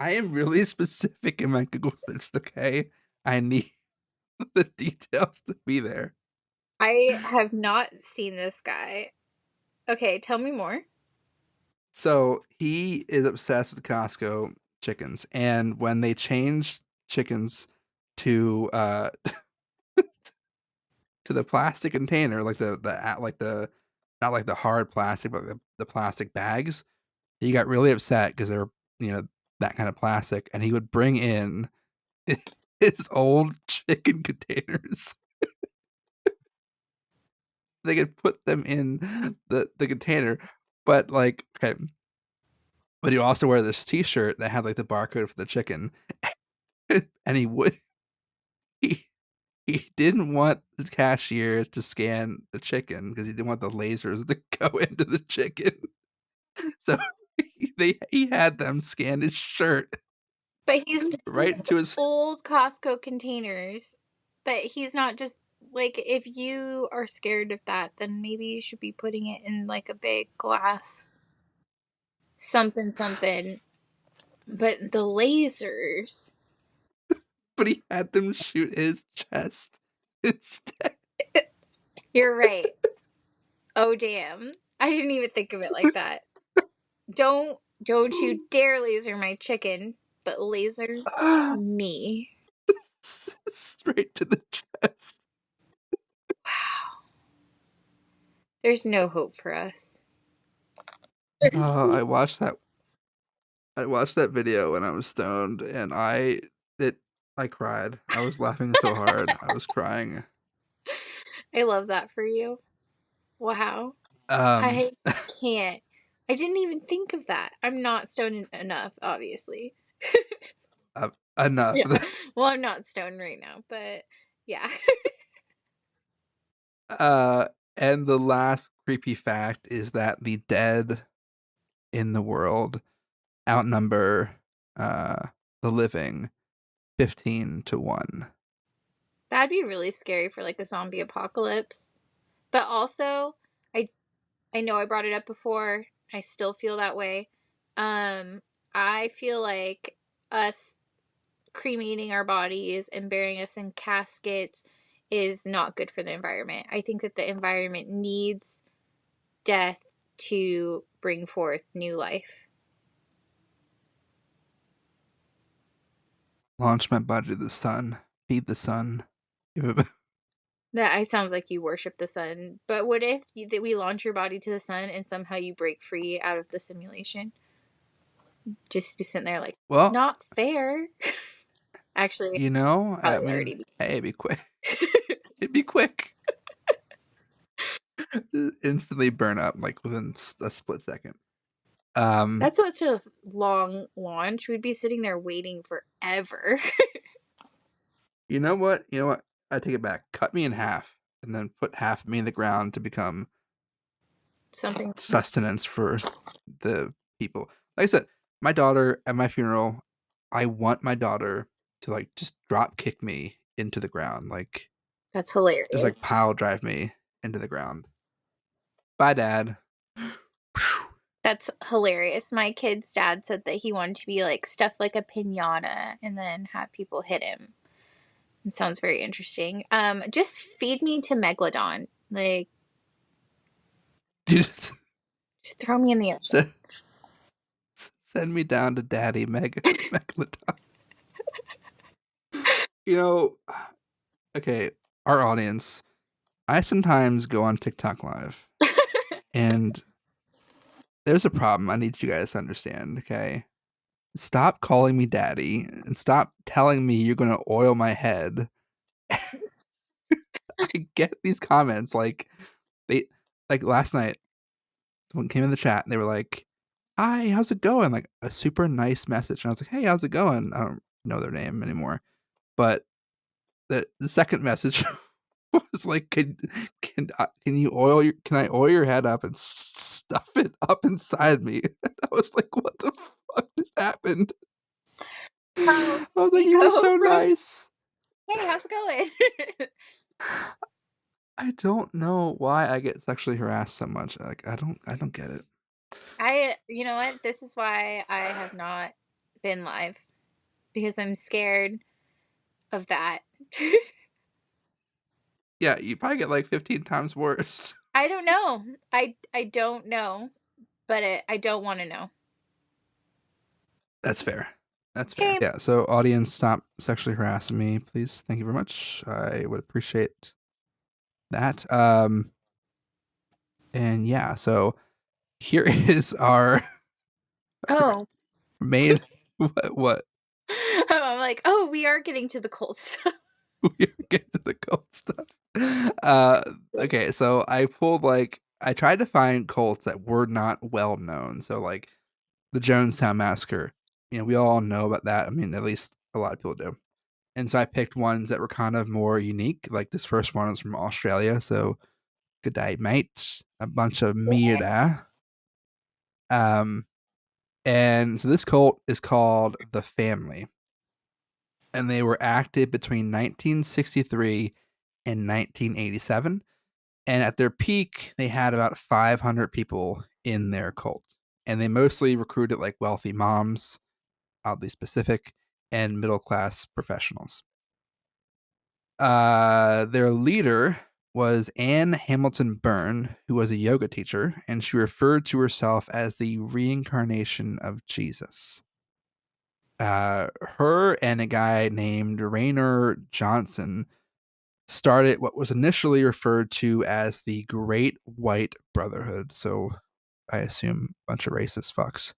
[SPEAKER 2] I am really specific in my Google search, okay? I need the details to be there.
[SPEAKER 3] I have not seen this guy. Okay, tell me more.
[SPEAKER 2] So he is obsessed with Costco chickens, and when they changed chickens to to the plastic container, like the not like the hard plastic, but the plastic bags, he got really upset because they're you know that kind of plastic, and he would bring in his old chicken containers. They could put them in the container, but like okay, but he'd also wear this T-shirt that had like the barcode for the chicken, and he he didn't want the cashier to scan the chicken because he didn't want the lasers to go into the chicken. So he had them scan his shirt
[SPEAKER 3] But he's putting
[SPEAKER 2] right
[SPEAKER 3] his
[SPEAKER 2] into his.
[SPEAKER 3] old Costco containers. But he's not just like, if you are scared of that, then maybe you should be putting it in like a big glass something something. But the lasers.
[SPEAKER 2] but he had them shoot his chest instead.
[SPEAKER 3] You're right. Oh damn. I didn't even think of it like that. Don't you dare laser my chicken, but laser me.
[SPEAKER 2] Straight to the chest.
[SPEAKER 3] Wow. There's no hope for us.
[SPEAKER 2] I watched that. I watched that video when I was stoned, and I cried. I was laughing so hard, I was crying.
[SPEAKER 3] I love that for you. Wow.
[SPEAKER 2] Um,
[SPEAKER 3] I can't. I didn't even think of that. I'm not stoned enough, obviously.
[SPEAKER 2] enough.
[SPEAKER 3] Yeah. Well, I'm not stoned right now, but yeah.
[SPEAKER 2] And the last creepy fact is that the dead in the world outnumber the living 15-1.
[SPEAKER 3] That'd be really scary for like the zombie apocalypse. But also, I I know I brought it up before. I still feel that way. Um, I feel like us cremating our bodies and burying us in caskets is not good for the environment. I think that the environment needs death to bring forth new life.
[SPEAKER 2] Launch my body to the sun. Feed the sun.
[SPEAKER 3] That I sounds like you worship the sun. But what if that we launch your body to the sun and somehow you break free out of the simulation? Just be sitting there like,
[SPEAKER 2] Well,
[SPEAKER 3] not fair. Actually,
[SPEAKER 2] I
[SPEAKER 3] probably
[SPEAKER 2] mean,
[SPEAKER 3] already be.
[SPEAKER 2] hey, it'd be quick. It'd be quick. Instantly burn up like within a split second.
[SPEAKER 3] That's such a long launch. We'd be sitting there waiting forever.
[SPEAKER 2] You know what? I take it back. Cut me in half, and then put half of me in the ground to become
[SPEAKER 3] Something.
[SPEAKER 2] sustenance for the people. Like I said, my daughter at my funeral, I want my daughter to like just drop kick me into the ground, like
[SPEAKER 3] That's
[SPEAKER 2] just
[SPEAKER 3] hilarious.
[SPEAKER 2] like pile drive me into the ground. Bye, Dad.
[SPEAKER 3] That's hilarious. My kid's dad said that he wanted to be like stuffed like a pinata and then have people hit him. It sounds very interesting. Just feed me to Megalodon. Like,
[SPEAKER 2] Just
[SPEAKER 3] just throw me in the ocean.
[SPEAKER 2] send me down to Daddy Megalodon. You know, okay, our audience. I sometimes go on TikTok Live, and there's a problem I need you guys to understand, okay? Stop calling me daddy and stop telling me you're gonna oil my head. I get these comments like they like last night someone came in the chat and they were like, "Hi, how's it going?" Like a super nice message. And I was like, "Hey, how's it going?" I don't know their name anymore. But the second message was like, can you can I oil your head up and stuff it up inside me?" I was like, "What the fuck just happened?"
[SPEAKER 3] Oh,
[SPEAKER 2] I was like,
[SPEAKER 3] we
[SPEAKER 2] "You were
[SPEAKER 3] go
[SPEAKER 2] so
[SPEAKER 3] from,
[SPEAKER 2] nice."
[SPEAKER 3] hey, how's it going?
[SPEAKER 2] I don't know why I get sexually harassed so much. Like I don't get it.
[SPEAKER 3] You know what? This is why I have not been live because I'm scared of that.
[SPEAKER 2] Yeah, you probably get like 15 times worse.
[SPEAKER 3] I don't know. I don't know, but I don't want to know.
[SPEAKER 2] That's fair. That's fair.
[SPEAKER 3] Okay.
[SPEAKER 2] Yeah, so audience, stop sexually harassing me, please. Thank you very much. I would appreciate that. And yeah, so here is our
[SPEAKER 3] Oh.
[SPEAKER 2] main what
[SPEAKER 3] I'm like, oh, we are getting to the cold stuff.
[SPEAKER 2] we are getting to the cold stuff. Okay, so I tried to find cults that were not well known. So like the Jonestown Massacre, we all know about that. I mean, at least a lot of people do. And so I picked ones that were kind of more unique. Like this first one is from Australia. So good day, mate. A bunch of mierda. Um, and so this cult is called The Family. And they were active between 1963 and 1987. And at their peak, they had about 500 people in their cult. And they mostly recruited like wealthy moms, oddly specific, and middle class professionals. Their leader was Anne Hamilton Byrne, who was a yoga teacher, and she referred to herself as the reincarnation of Jesus. Her and a guy named Raynor Johnson started what was initially referred to as the Great White Brotherhood. So I assume a bunch of racist fucks.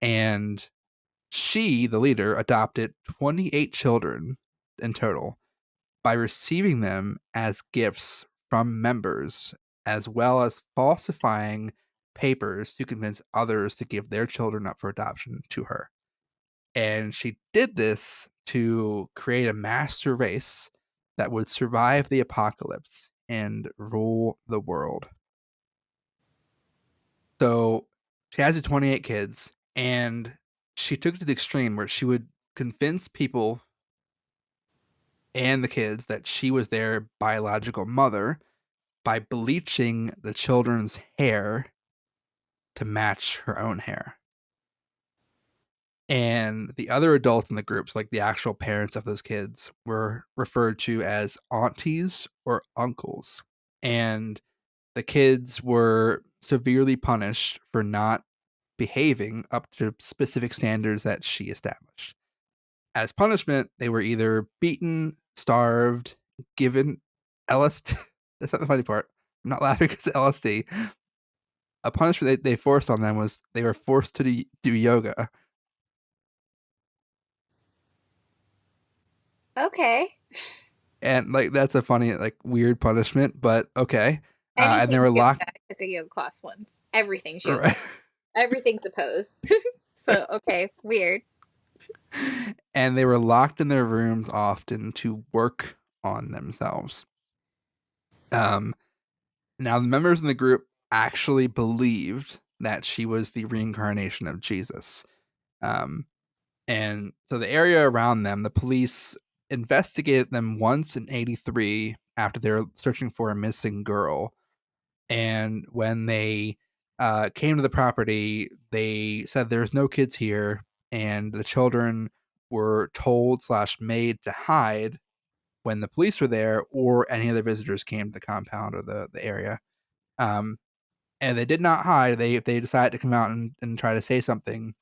[SPEAKER 2] And she, the leader, adopted 28 children in total by receiving them as gifts from members, as well as falsifying papers to convince others to give their children up for adoption to her. And she did this to create a master race that would survive the apocalypse and rule the world. So she has 28 kids, and she took it to the extreme where she would convince people and the kids that she was their biological mother by bleaching the children's hair to match her own hair. And the other adults in the groups, like the actual parents of those kids, were referred to as aunties or uncles. And the kids were severely punished for not behaving up to specific standards that she established. As punishment, they were either beaten, starved, given LSD. That's not the funny part. I'm not laughing because LSD. A punishment they forced on them was they were forced to do yoga.
[SPEAKER 3] Okay.
[SPEAKER 2] And like that's a funny, like weird punishment, but okay. And they
[SPEAKER 3] Anything's
[SPEAKER 2] were
[SPEAKER 3] yoga.
[SPEAKER 2] locked.
[SPEAKER 3] I took a yoga class once. Everything's yoga.
[SPEAKER 2] Right.
[SPEAKER 3] Everything's opposed. So, okay, weird.
[SPEAKER 2] And they were locked in their rooms often to work on themselves. Um, Now the members in the group actually believed that she was the reincarnation of Jesus. Um, and so the area around them, the police investigated them once in 83 after they were searching for a missing girl. And when they came to the property, they said there's no kids here, and the children were told slash made to hide when the police were there or any other visitors came to the compound or the area. Um, and they did not hide. They decided to come out and try to say something.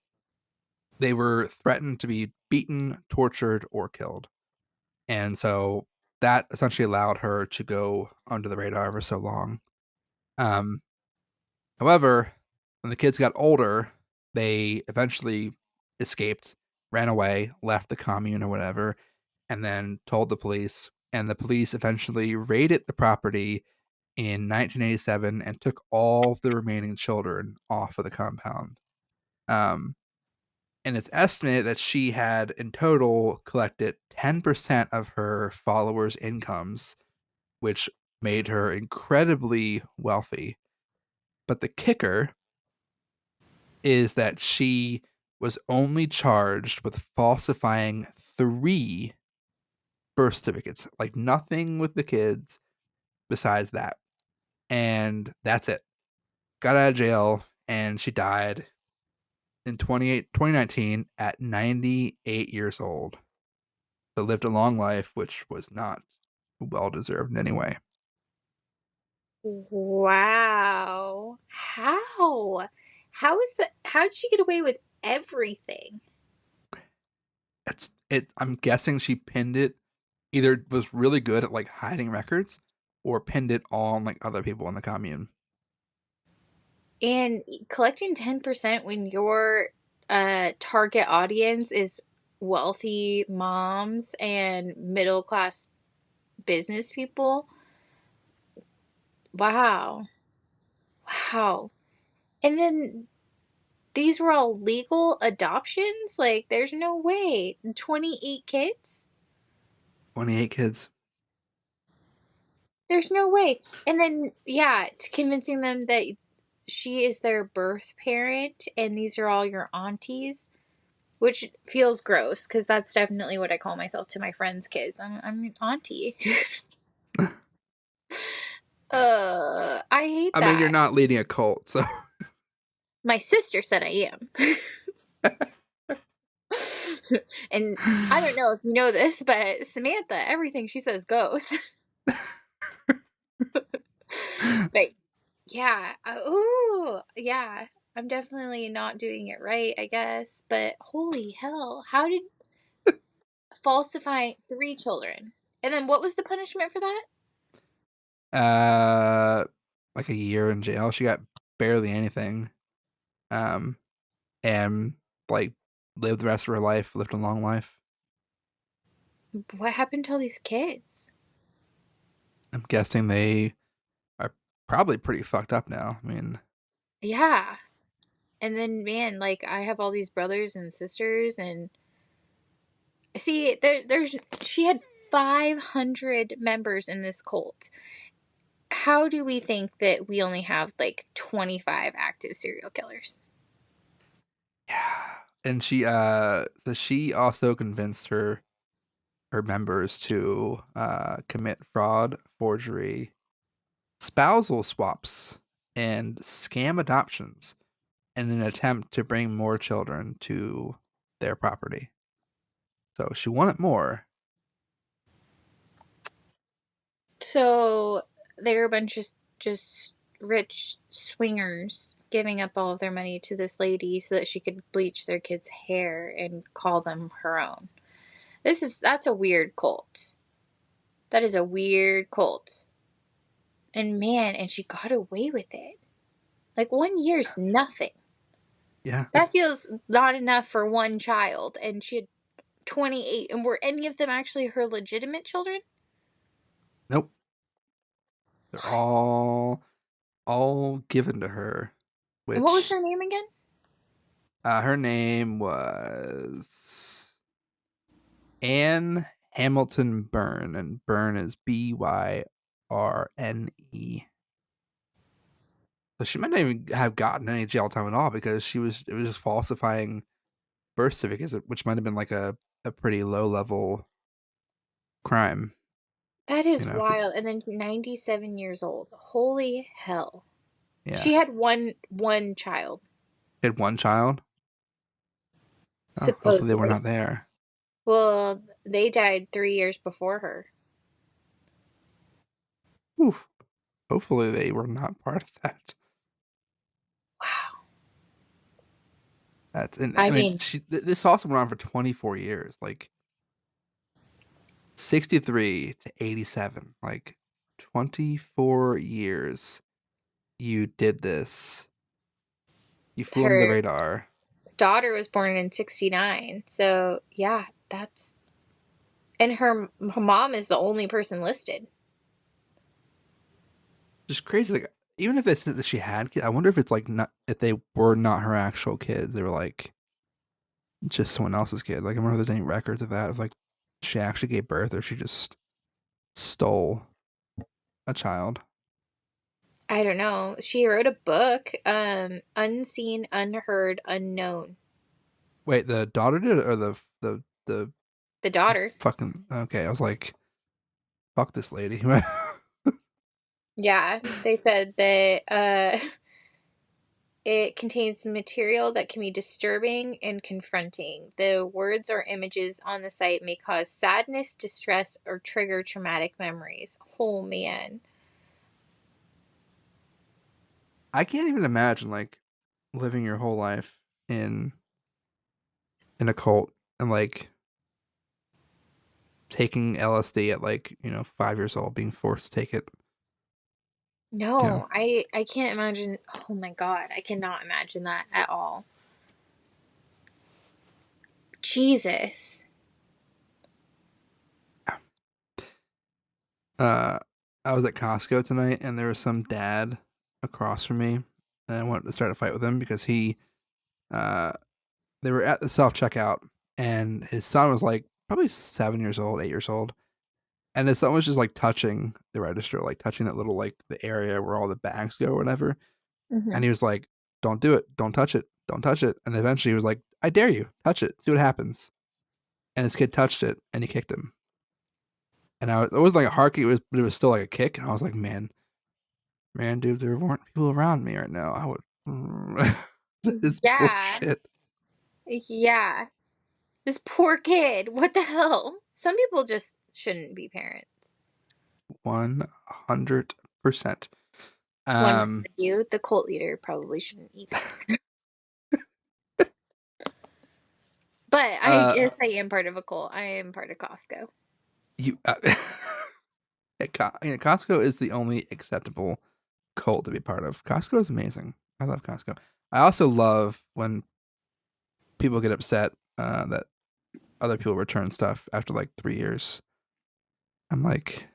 [SPEAKER 2] They were threatened to be beaten, tortured, or killed. And so that essentially allowed her to go under the radar for so long. Um, However, when the kids got older, they eventually escaped, ran away, left the commune or whatever, and then told the police. And the police eventually raided the property in 1987 and took all of the remaining children off of the compound. Um, and it's estimated that she had in total collected 10% of her followers' incomes, which made her incredibly wealthy. But the kicker is that she was only charged with falsifying 3 birth certificates, like nothing with the kids besides that. And that's it. Got out of jail and she died in 2019 at 98 years old. So lived a long life, which was not well deserved in any way.
[SPEAKER 3] Wow. How? How is that? How did she get away with everything?
[SPEAKER 2] It's it. I'm guessing she pinned it. Either was really good at like hiding records, or pinned it on like other people in the commune.
[SPEAKER 3] And collecting 10% when your target audience is wealthy moms and middle class business people. Wow. Wow. And then these were all legal adoptions? Like, there's no way. 28 kids?
[SPEAKER 2] 28 kids.
[SPEAKER 3] There's no way. And then, yeah, to convincing them that she is their birth parent and these are all your aunties, which feels gross because that's definitely what I call myself to my friends' kids. I'm an auntie. I hate
[SPEAKER 2] I mean, you're
[SPEAKER 3] that.
[SPEAKER 2] not leading a cult, so
[SPEAKER 3] My sister said I am. And I don't know if you know this, but Samantha, everything she says goes. But yeah, ooh, yeah, I'm definitely not doing it right, I guess. But holy hell, how did falsify 3 children? And then what was the punishment for that?
[SPEAKER 2] uh, like a year in jail. She got barely anything. Um, and like lived the rest of her life, lived a long life.
[SPEAKER 3] What happened to all these kids?
[SPEAKER 2] I'm guessing they are probably pretty fucked up now. I mean,
[SPEAKER 3] Yeah. And then, man, like I have all these brothers and sisters, and see, there's she had 500 members in this cult. How do we think that we only have like 25 active serial killers?
[SPEAKER 2] yeah. And she also convinced her members to commit fraud, forgery, spousal swaps, and scam adoptions in an attempt to bring more children to their property. So she wanted more.
[SPEAKER 3] So they're a bunch of just rich swingers giving up all of their money to this lady so that she could bleach their kids' hair and call them her own. That's a weird cult. That is a weird cult. And man, and she got away with it. Like 1 year's nothing.
[SPEAKER 2] Yeah.
[SPEAKER 3] That feels not enough for one child, and she had 28. And were any of them actually her legitimate children?
[SPEAKER 2] Nope. They're all given to her,
[SPEAKER 3] And what was
[SPEAKER 2] which
[SPEAKER 3] her name again?
[SPEAKER 2] her name was Anne Hamilton Byrne, and Byrne is Byrne. So she might not even have gotten any jail time at all because it was just falsifying birth certificates, which might have been like a pretty low level crime,
[SPEAKER 3] That
[SPEAKER 2] you
[SPEAKER 3] is
[SPEAKER 2] know.
[SPEAKER 3] wild. And then 97 years old. Holy hell.
[SPEAKER 2] Yeah.
[SPEAKER 3] She had one child,
[SPEAKER 2] Had one child. Oh, hopefully they were
[SPEAKER 3] supposedly.
[SPEAKER 2] not there.
[SPEAKER 3] Well, they died 3 years before her.
[SPEAKER 2] Oof. Hopefully they were not part of that.
[SPEAKER 3] Wow.
[SPEAKER 2] That's and
[SPEAKER 3] I
[SPEAKER 2] I mean
[SPEAKER 3] mean,
[SPEAKER 2] this also went on for 24 years, like 63 to 87, like 24 years you did this. You flew under the
[SPEAKER 3] her
[SPEAKER 2] radar.
[SPEAKER 3] daughter was born in 69. So, yeah, that's. And her mom is the only person listed.
[SPEAKER 2] Just crazy. Like even if it's that she had kids, I wonder if it's like not if they were not her actual kids. They were like just someone else's kid. Like I wonder if there's any records of that, of like she actually gave birth or she just stole a child.
[SPEAKER 3] I don't know. She wrote a book, Unseen, Unheard, Unknown.
[SPEAKER 2] Wait, the daughter did it or the
[SPEAKER 3] The daughter.
[SPEAKER 2] fucking okay? I was like, fuck this lady.
[SPEAKER 3] Yeah, they said that it contains material that can be disturbing and confronting. The words or images on the site may cause sadness, distress, or trigger traumatic memories. Oh man.
[SPEAKER 2] I can't even imagine like living your whole life in a cult and like taking LSD at like 5 years old, being forced to take it. You know,
[SPEAKER 3] No, I can't imagine. Oh my god, I cannot imagine that at all. Jesus.
[SPEAKER 2] uh, I was at Costco tonight, and there was some dad across from me, and I wanted to start a fight with him because uh, they were at the self checkout, and his son was like probably 7 years old, 8 years old, and his son was just like touching the register, like touching that little like the area where all the bags go or whatever,
[SPEAKER 3] Hmm.
[SPEAKER 2] and he was like, "Don't do it, don't touch it, don't touch it," and eventually he was like, "I dare you, touch it, see what happens," and his kid touched it, and he kicked him, and it wasn't like a hard kick, but it was still like a kick, and I was like, man, dude, there weren't people around me right now. I would. This
[SPEAKER 3] Yeah.
[SPEAKER 2] bullshit.
[SPEAKER 3] Yeah. This poor kid. What the hell? Some people just shouldn't be parents.
[SPEAKER 2] 100%.
[SPEAKER 3] One would argue the cult leader probably shouldn't either. But I guess I am part of a cult. I am part of Costco.
[SPEAKER 2] You, Costco is the only acceptable cult to be part of. Costco is amazing. I love Costco. I also love when people get upset that other people return stuff after like 3 years. I'm like,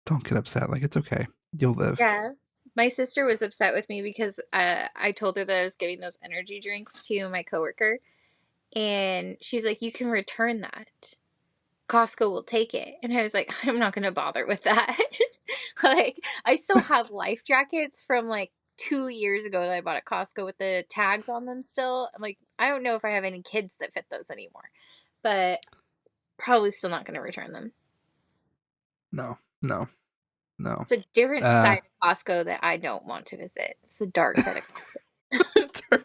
[SPEAKER 2] don't get upset. Like, it's okay. You'll live.
[SPEAKER 3] Yeah. My sister was upset with me because I told her that I was giving those energy drinks to my coworker. And she's like, you can return that. Costco will take it. And I was like, I'm not going to bother with that. Like, I still have life jackets from like 2 years ago that I bought at Costco with the tags on them still. I'm like, I don't know if I have any kids that fit those anymore, but probably still not going to return them.
[SPEAKER 2] No, no, no.
[SPEAKER 3] It's a different side of Costco that I don't want to visit. It's the dark side of Costco.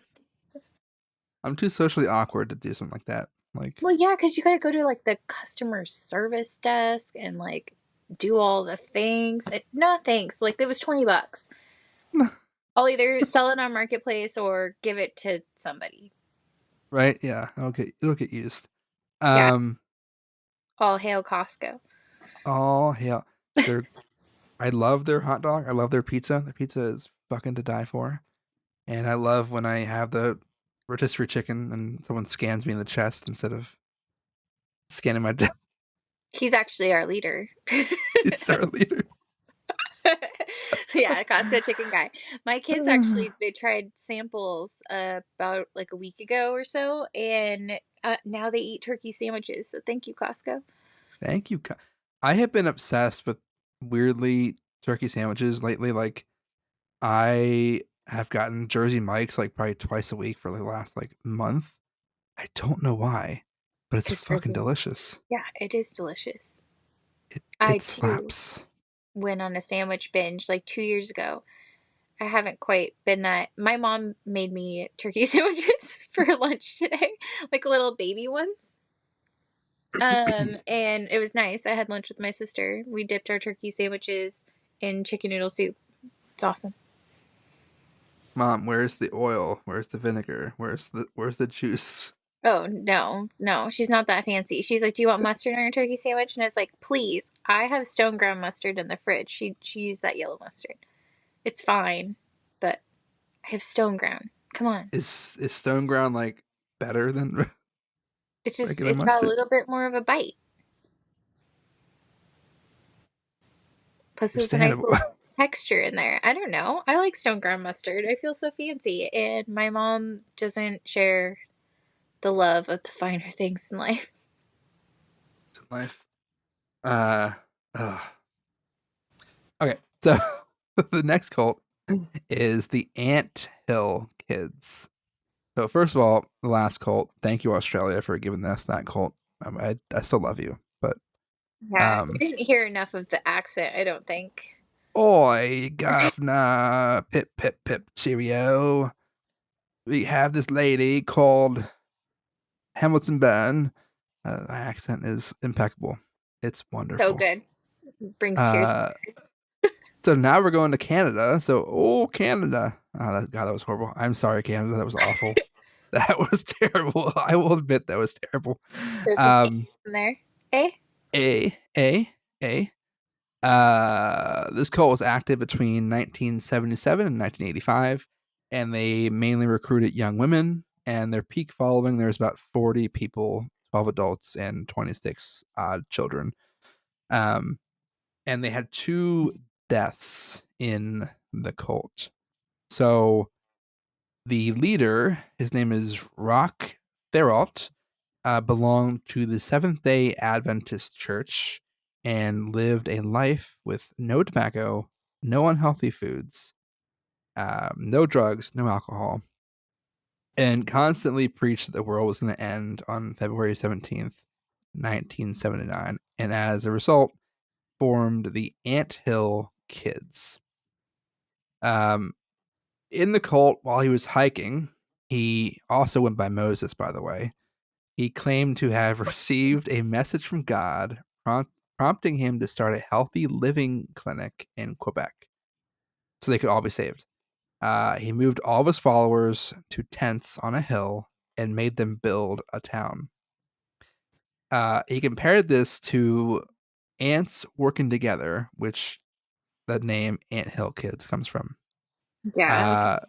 [SPEAKER 2] I'm too socially awkward to do something like that. Like,
[SPEAKER 3] Well, yeah, because you got to go to like the customer service desk and like do all the things. No, thanks. Like, it was $20. I'll either sell it on Marketplace or give it to somebody.
[SPEAKER 2] right? Yeah, it'll get used.
[SPEAKER 3] Yeah.
[SPEAKER 2] Um,
[SPEAKER 3] All hail Costco.
[SPEAKER 2] oh hell, they're I love their hot dog. I love their pizza. Their pizza is fucking to die for. And I love when I have the rotisserie chicken and someone scans me in the chest instead of scanning my death.
[SPEAKER 3] He's actually our leader.
[SPEAKER 2] It's our leader.
[SPEAKER 3] Yeah, Costco chicken guy. My kids actually, they tried samples about like a week ago or so, and now they eat turkey sandwiches. So thank you, Costco.
[SPEAKER 2] Thank you. I have been obsessed with weirdly turkey sandwiches lately. Like, I have gotten Jersey Mike's like probably twice a week for the last like month. I don't know why, but it's
[SPEAKER 3] Because
[SPEAKER 2] fucking
[SPEAKER 3] Jersey,
[SPEAKER 2] delicious.
[SPEAKER 3] yeah, it is delicious.
[SPEAKER 2] It
[SPEAKER 3] I too
[SPEAKER 2] slaps.
[SPEAKER 3] went on a sandwich binge like 2 years ago. I haven't quite been that. My mom made me turkey sandwiches for lunch today, like little baby ones. And it was nice. I had lunch with my sister. We dipped our turkey sandwiches in chicken noodle soup. It's awesome.
[SPEAKER 2] Mom, where's the oil? Where's the vinegar? Where's the juice?
[SPEAKER 3] Oh, no, no, she's not that fancy. She's like, "Do you want mustard on your turkey sandwich?" And it's like, "Please, I have stone ground mustard in the fridge." She used that yellow mustard. It's fine, but I have stone ground. Come on.
[SPEAKER 2] Is stone ground like better than
[SPEAKER 3] It's just,
[SPEAKER 2] regular
[SPEAKER 3] it's got a
[SPEAKER 2] mustard?
[SPEAKER 3] little bit more of a bite. Plus, there's a nice
[SPEAKER 2] Understandable.
[SPEAKER 3] little texture in there. I don't know. I like stone ground mustard. I feel so fancy. And my mom doesn't share the love of the finer things in life.
[SPEAKER 2] In life. Uh, ugh. Okay, so the next cult is the Ant Hill Kids. So first of all, the last cult. Thank you, Australia, for giving us that cult. I still love you, but
[SPEAKER 3] Yeah, we didn't hear enough of the accent, I don't think.
[SPEAKER 2] oi, governor, pip pip pip, cheerio. We have this lady called Hamilton Burn. My accent is impeccable. It's
[SPEAKER 3] So
[SPEAKER 2] wonderful.
[SPEAKER 3] good. Brings tears to
[SPEAKER 2] Uh, so now we're going to Canada. So, oh, Canada. Oh, God, that was horrible. I'm sorry, Canada. That was awful. That was terrible. I will admit that was terrible.
[SPEAKER 3] There's some A's in there. Eh?
[SPEAKER 2] A, A, A. This cult was active between 1977 and 1985, and they mainly recruited young women. And their peak following, there was about 40 people, 12 adults, and 26 children. And they had 2 deaths in the cult. So the leader, his name is Rock Theralt, belonged to the Seventh Day Adventist Church and lived a life with no tobacco, no unhealthy foods, no drugs, no alcohol, and constantly preached that the world was going to end on February 17th, 1979. And as a result, formed the Ant Hill Kids. Um, in the cult, while he was hiking, he also went by Moses, by the way. He claimed to have received a message from God prompting him to start a healthy living clinic in Quebec so they could all be saved. He moved all of his followers to tents on a hill and made them build a town. He compared this to ants working together, which the name Ant Hill Kids comes from.
[SPEAKER 3] Yeah.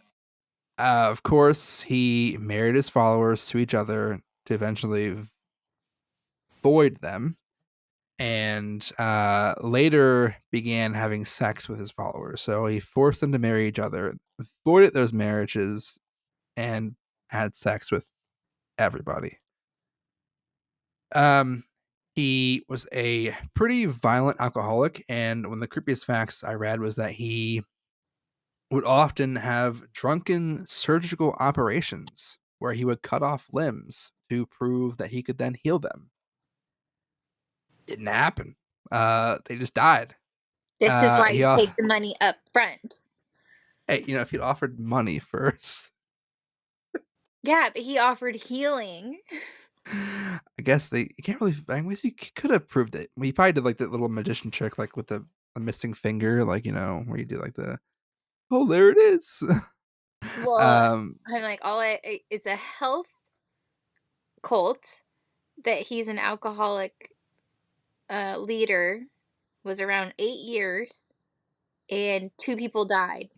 [SPEAKER 2] Uh, of course, he married his followers to each other to eventually void them, and later began having sex with his followers. So he forced them to marry each other, voided those marriages, and had sex with everybody. Um, he was a pretty violent alcoholic, and one of the creepiest facts I read was that he would often have drunken surgical operations where he would cut off limbs to prove that he could then heal them. Didn't happen. They just died.
[SPEAKER 3] This is why
[SPEAKER 2] He
[SPEAKER 3] you take the money up front.
[SPEAKER 2] Hey, if he'd offered money first,
[SPEAKER 3] Yeah, but he offered healing.
[SPEAKER 2] I guess they you can't really. I guess you could have proved it. He probably did like that little magician trick, like with the missing finger, like where you do like the oh there it is.
[SPEAKER 3] Well,
[SPEAKER 2] um,
[SPEAKER 3] I'm like, it's a health cult that he's an alcoholic leader, was around 8 years, and 2 people died.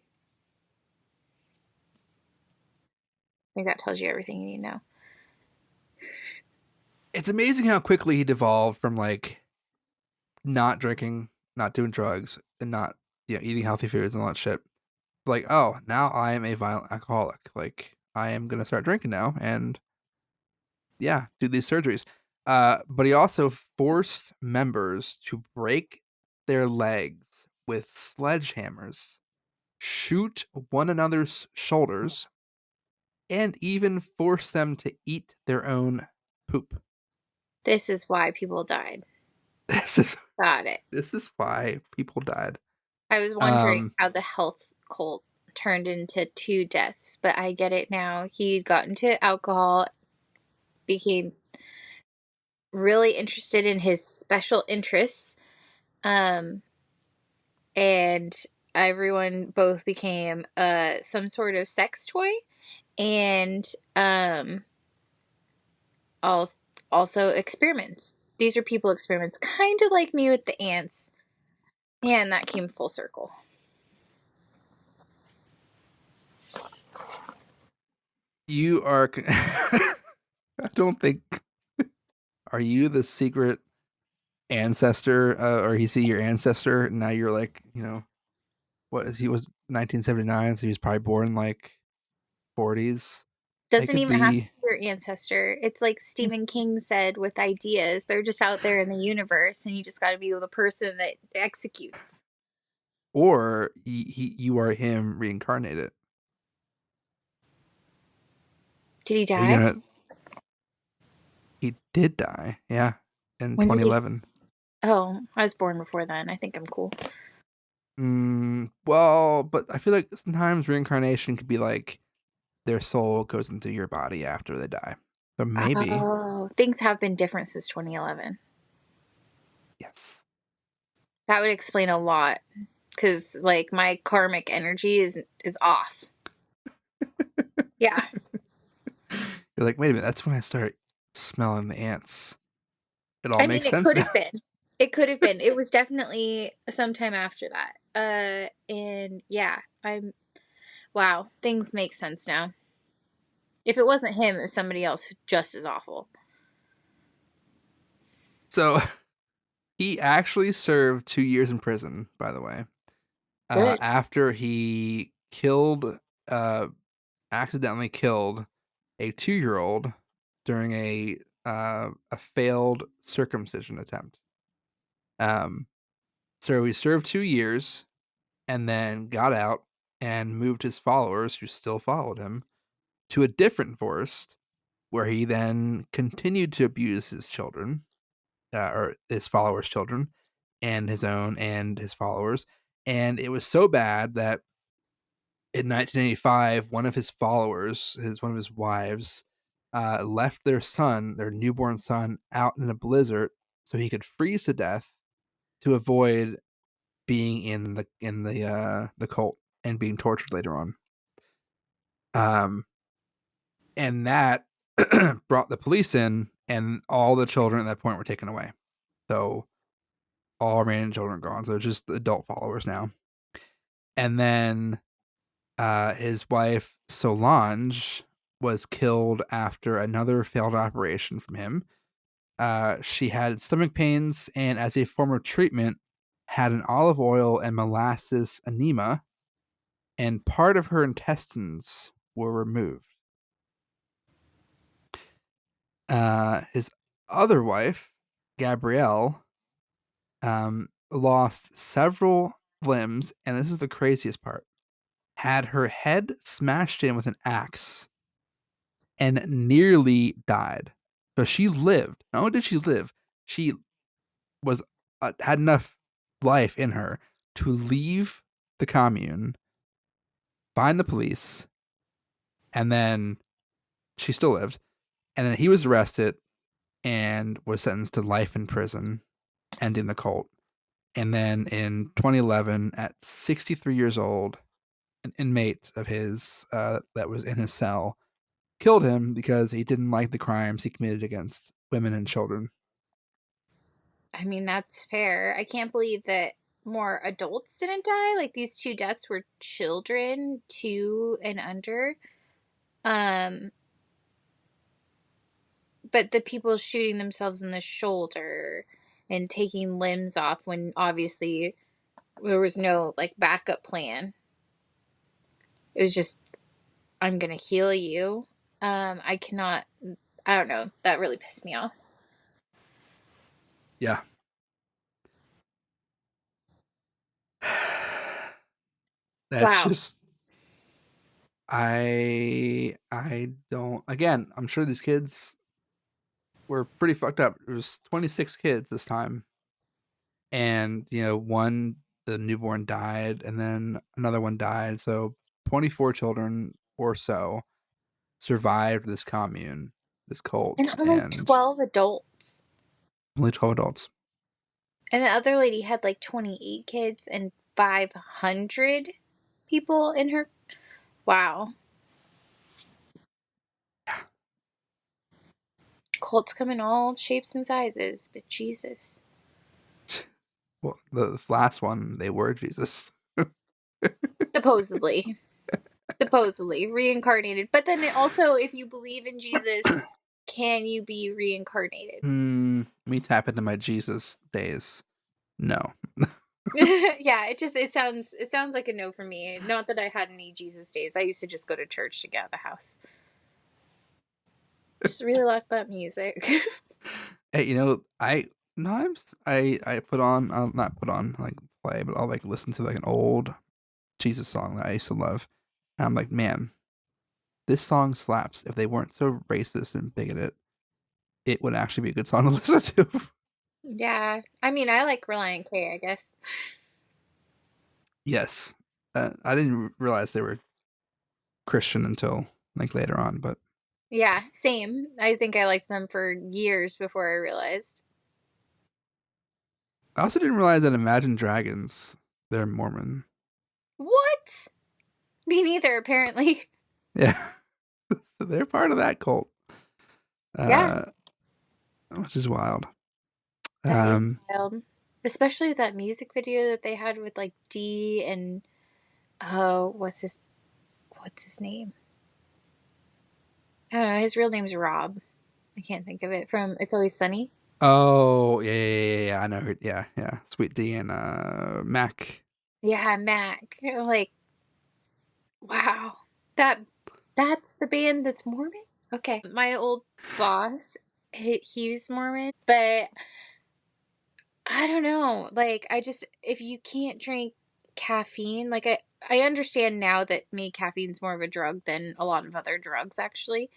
[SPEAKER 3] I think that tells you everything you need to know.
[SPEAKER 2] it's amazing how quickly he devolved from like not drinking, not doing drugs, and not eating healthy foods and all that shit. Like, oh, now I am a violent alcoholic. Like, I am gonna start drinking now, and yeah, do these surgeries. But he also forced members to break their legs with sledgehammers, shoot one another's shoulders, and even force them to eat their own poop.
[SPEAKER 3] This is why people died.
[SPEAKER 2] This is
[SPEAKER 3] Got it.
[SPEAKER 2] this is why people died.
[SPEAKER 3] I was wondering how the health cult turned into 2 deaths, but I get it now. He got into alcohol, became really interested in his special interests, um, and everyone both became some sort of sex toy, and also experiments. These are people experiments, kind of like me with the ants. And that came full circle.
[SPEAKER 2] You are. I don't think. Are you the secret ancestor, or he see your ancestor? And now you're like, what is he was 1979, so he was probably born like 40s. They
[SPEAKER 3] Doesn't
[SPEAKER 2] could
[SPEAKER 3] even have to
[SPEAKER 2] be,
[SPEAKER 3] be your ancestor. It's like Stephen King said with ideas. They're just out there in the universe, and you just got to be the person that executes.
[SPEAKER 2] or you are him reincarnated.
[SPEAKER 3] Did he
[SPEAKER 2] Are you
[SPEAKER 3] die?
[SPEAKER 2] gonna? He did die, yeah, in
[SPEAKER 3] When did he?
[SPEAKER 2] 2011.
[SPEAKER 3] Oh, I was born before then. I think I'm cool.
[SPEAKER 2] Well, but I feel like sometimes reincarnation could be like their soul goes into your body after they die. So maybe,
[SPEAKER 3] Oh, things have been different since 2011.
[SPEAKER 2] yes.
[SPEAKER 3] That would explain a lot. Because, like, my karmic energy is off. Yeah.
[SPEAKER 2] You're like, wait a minute, that's when I start smelling the ants. It all
[SPEAKER 3] I mean,
[SPEAKER 2] makes
[SPEAKER 3] it
[SPEAKER 2] sense
[SPEAKER 3] could
[SPEAKER 2] now.
[SPEAKER 3] have been. It could have been. It was definitely sometime after that. And yeah, wow, things make sense now. If it wasn't him, it was somebody else just as awful.
[SPEAKER 2] So he actually served 2 years in prison, by the way,
[SPEAKER 3] Good.
[SPEAKER 2] after he uh, accidentally killed a 2-year-old during a failed circumcision attempt. Um, so he served 2 years and then got out and moved his followers, who still followed him, to a different forest where he then continued to abuse his children, or his followers' children, and his own and his followers. And it was so bad that in 1985, one of his followers, one of his wives, left their son, their newborn son, out in a blizzard so he could freeze to death to avoid being in the cult and being tortured later on. And that brought the police in, and all the children at that point were taken away. So all remaining children gone. So it's just adult followers now. And then his wife Solange was killed after another failed operation from him. She had stomach pains, and as a form of treatment, had an olive oil and molasses enema, and part of her intestines were removed. His other wife, Gabrielle, lost several limbs, and this is the craziest part. Had her head smashed in with an axe and nearly died. So she lived. Not only did she live, she was had enough life in her to leave the commune, find the police, and then she still lived. And then he was arrested and was sentenced to life in prison, ending the cult. And then in 2011, at 63 years old, an inmate of his that was in his cell killed him because he didn't like the crimes he committed against women and children.
[SPEAKER 3] I mean, that's fair. I can't believe that more adults didn't die. Like these two deaths were children, 2 and under. Um, but the people shooting themselves in the shoulder and taking limbs off when obviously there was no like backup plan. It was just, I'm gonna heal you. I cannot. I don't know. That really pissed me off.
[SPEAKER 2] Yeah. That's
[SPEAKER 3] Wow.
[SPEAKER 2] just I don't, again, I'm sure these kids were pretty fucked up. There was 26 kids this time. And, one the newborn died and then another one died. So 24 children or so survived this commune, this
[SPEAKER 3] And
[SPEAKER 2] cult,
[SPEAKER 3] only
[SPEAKER 2] and
[SPEAKER 3] 12 adults.
[SPEAKER 2] only 12 adults.
[SPEAKER 3] And the other lady had like 28 kids and 500 people in her. Wow. Cults come in all shapes and sizes, but Jesus.
[SPEAKER 2] Well, the last one, they were Jesus.
[SPEAKER 3] Supposedly. Supposedly reincarnated. But then also, if you believe in Jesus, can you be reincarnated?
[SPEAKER 2] Me tap into my Jesus days. No.
[SPEAKER 3] Yeah, it sounds like a no for me. Not that I had any Jesus days. I used to just go to church to get out of the house. Just really like that music.
[SPEAKER 2] Hey, I sometimes I put on, I'll not put on, like, play, but I'll like listen to like an old Jesus song that I used to love. And I'm like, man, this song slaps. If they weren't so racist and bigoted, it would actually be a good song to listen to.
[SPEAKER 3] Yeah. I mean, I like Reliant K, I guess.
[SPEAKER 2] Yes. I didn't realize they were Christian until like later on, but
[SPEAKER 3] Yeah, same. I think I liked them for years before I realized.
[SPEAKER 2] I also didn't realize that Imagine Dragons, they're Mormon.
[SPEAKER 3] What? Me neither, apparently.
[SPEAKER 2] Yeah. So they're part of that cult.
[SPEAKER 3] Yeah,
[SPEAKER 2] Uh, which is wild.
[SPEAKER 3] that is
[SPEAKER 2] Um,
[SPEAKER 3] wild. Especially that music video that they had with like D and oh, what's his name? I don't know. His real name's Rob. I can't think of it from It's Always Sunny.
[SPEAKER 2] oh yeah. I know her. Yeah, yeah. Sweet D and Mac.
[SPEAKER 3] Yeah, Mac. Like, wow. That that's the band that's Mormon? Okay. My old boss, he was Mormon, but I don't know. Like, if you can't drink caffeine, like, I understand now that maybe caffeine's more of a drug than a lot of other drugs, actually.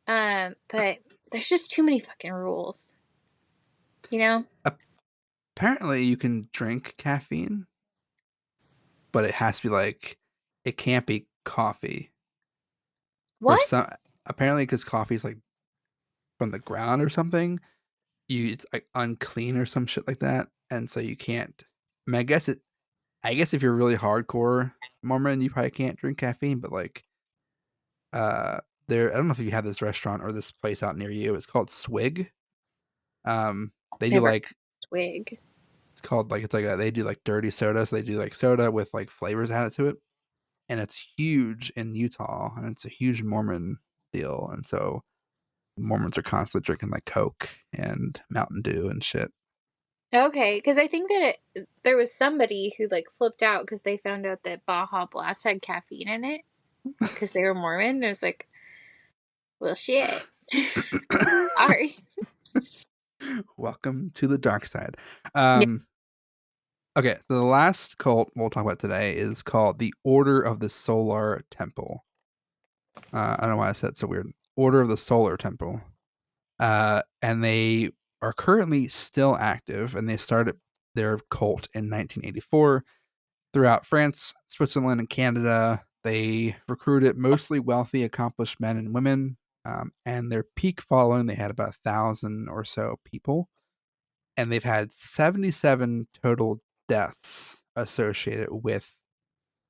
[SPEAKER 3] But there's just too many fucking rules, you know?
[SPEAKER 2] Apparently, you can drink caffeine, but it has to be like, it can't be coffee. For
[SPEAKER 3] What?
[SPEAKER 2] some, apparently, because coffee is like from the ground or something, it's like unclean or some shit like that, and so you can't. I mean, I guess if you're really hardcore Mormon, you probably can't drink caffeine, but like, there. I don't know if you have this restaurant or this place out near you. It's called Swig. They do
[SPEAKER 3] Never
[SPEAKER 2] like
[SPEAKER 3] twig.
[SPEAKER 2] it's called like it's like they do like dirty soda, so they do like soda with like flavors added to it, and it's huge in Utah, and it's a huge Mormon deal, and so Mormons are constantly drinking like Coke and Mountain Dew and shit.
[SPEAKER 3] Okay, because I think that there was somebody who like flipped out because they found out that Baja Blast had caffeine in it because they were Mormon. It was like, well, shit. Sorry.
[SPEAKER 2] Welcome to the dark side.
[SPEAKER 3] Yeah.
[SPEAKER 2] Okay, so the last cult we'll talk about today is called the Order of the Solar Temple. I don't know why I said it so weird. Order of the Solar Temple. And they are currently still active, and they started their cult in 1984 throughout France, Switzerland, and Canada. They recruited mostly wealthy, accomplished men and women, and their peak following, they had about 1,000 or so people, and they've had 77 total deaths associated with